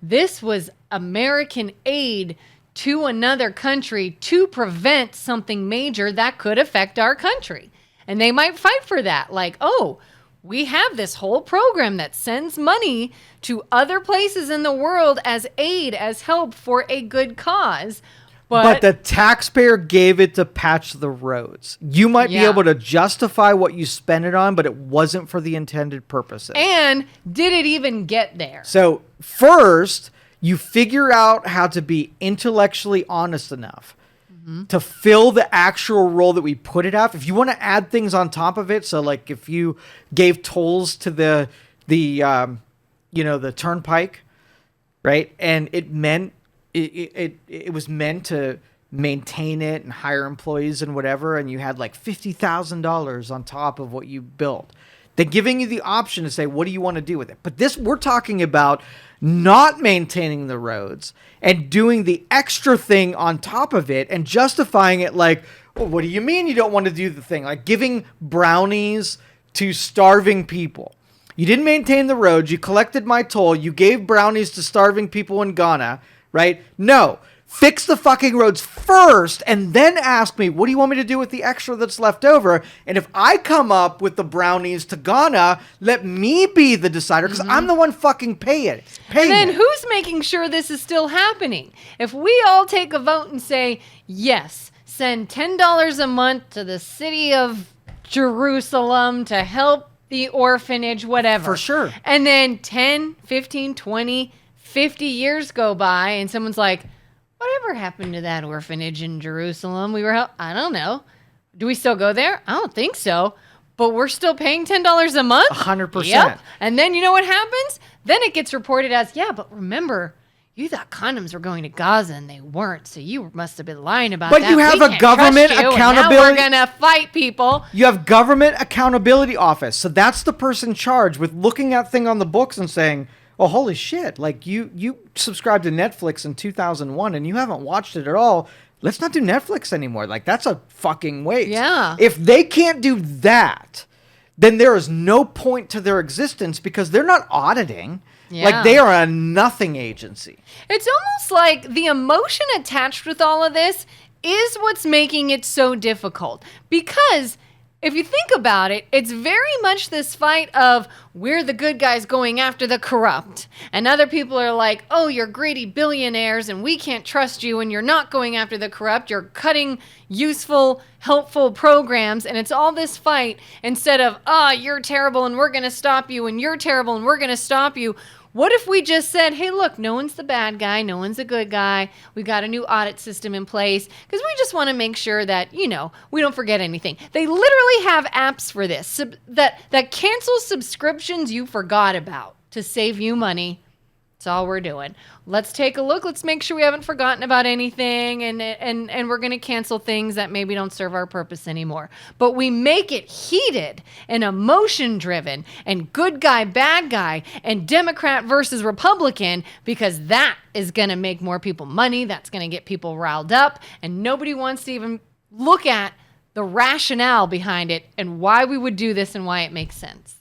This was American aid to another country to prevent something major that could affect our country. And they might fight for that. Like, oh, we have this whole program that sends money to other places in the world as aid, as help for a good cause. But the taxpayer gave it to patch the roads. You might be able to justify what you spent it on, but it wasn't for the intended purposes. And did it even get there? So first, you figure out how to be intellectually honest enough to fill the actual role that we put it at. If you want to add things on top of it, so like if you gave tolls to the turnpike, right, and it meant it was meant to maintain it and hire employees and whatever, and you had like $50,000 on top of what you built, then giving you the option to say, what do you want to do with it? But this, we're talking about not maintaining the roads and doing the extra thing on top of it and justifying it like, well, what do you mean you don't want to do the thing? Like giving brownies to starving people. You didn't maintain the roads. You collected my toll. You gave brownies to starving people in Ghana, right? No. Fix the fucking roads first and then ask me, what do you want me to do with the extra that's left over? And if I come up with the brownies to Ghana, let me be the decider because I'm the one fucking paying And then it. who's making sure this is still happening? If we all take a vote and say, yes, send $10 a month to the city of Jerusalem to help the orphanage, whatever. For sure. And then 10, 15, 20, 50 years go by and someone's like, whatever happened to that orphanage in Jerusalem? I don't know. Do we still go there? I don't think so. But we're still paying $10 a month? 100%. Yep. And then you know what happens? Then it gets reported as, yeah, but remember, you thought condoms were going to Gaza and they weren't, so you must have been lying about that. But you have We a can't government trust you, accountability. And now we're going to fight people. You have government accountability office. So that's the person charged with looking at thing on the books and saying, oh, holy shit, like you subscribed to Netflix in 2001 and you haven't watched it at all. Let's not do Netflix anymore. Like, that's a fucking waste. Yeah. If they can't do that, then there is no point to their existence because they're not auditing. Yeah. Like, they are a nothing agency. It's almost like the emotion attached with all of this is what's making it so difficult. Because if you think about it, it's very much this fight of we're the good guys going after the corrupt. And other people are like, oh, you're greedy billionaires and we can't trust you and you're not going after the corrupt. You're cutting useful, helpful programs. And it's all this fight instead of, you're terrible and we're going to stop you and you're terrible and we're going to stop you. What if we just said, hey, look, no one's the bad guy. No one's the good guy. We got a new audit system in place because we just want to make sure that, we don't forget anything. They literally have apps for this that cancel subscriptions you forgot about to save you money. That's all we're doing. Let's take a look. Let's make sure we haven't forgotten about anything and we're going to cancel things that maybe don't serve our purpose anymore. But we make it heated and emotion driven and good guy, bad guy and Democrat versus Republican because that is going to make more people money. That's going to get people riled up and nobody wants to even look at the rationale behind it and why we would do this and why it makes sense.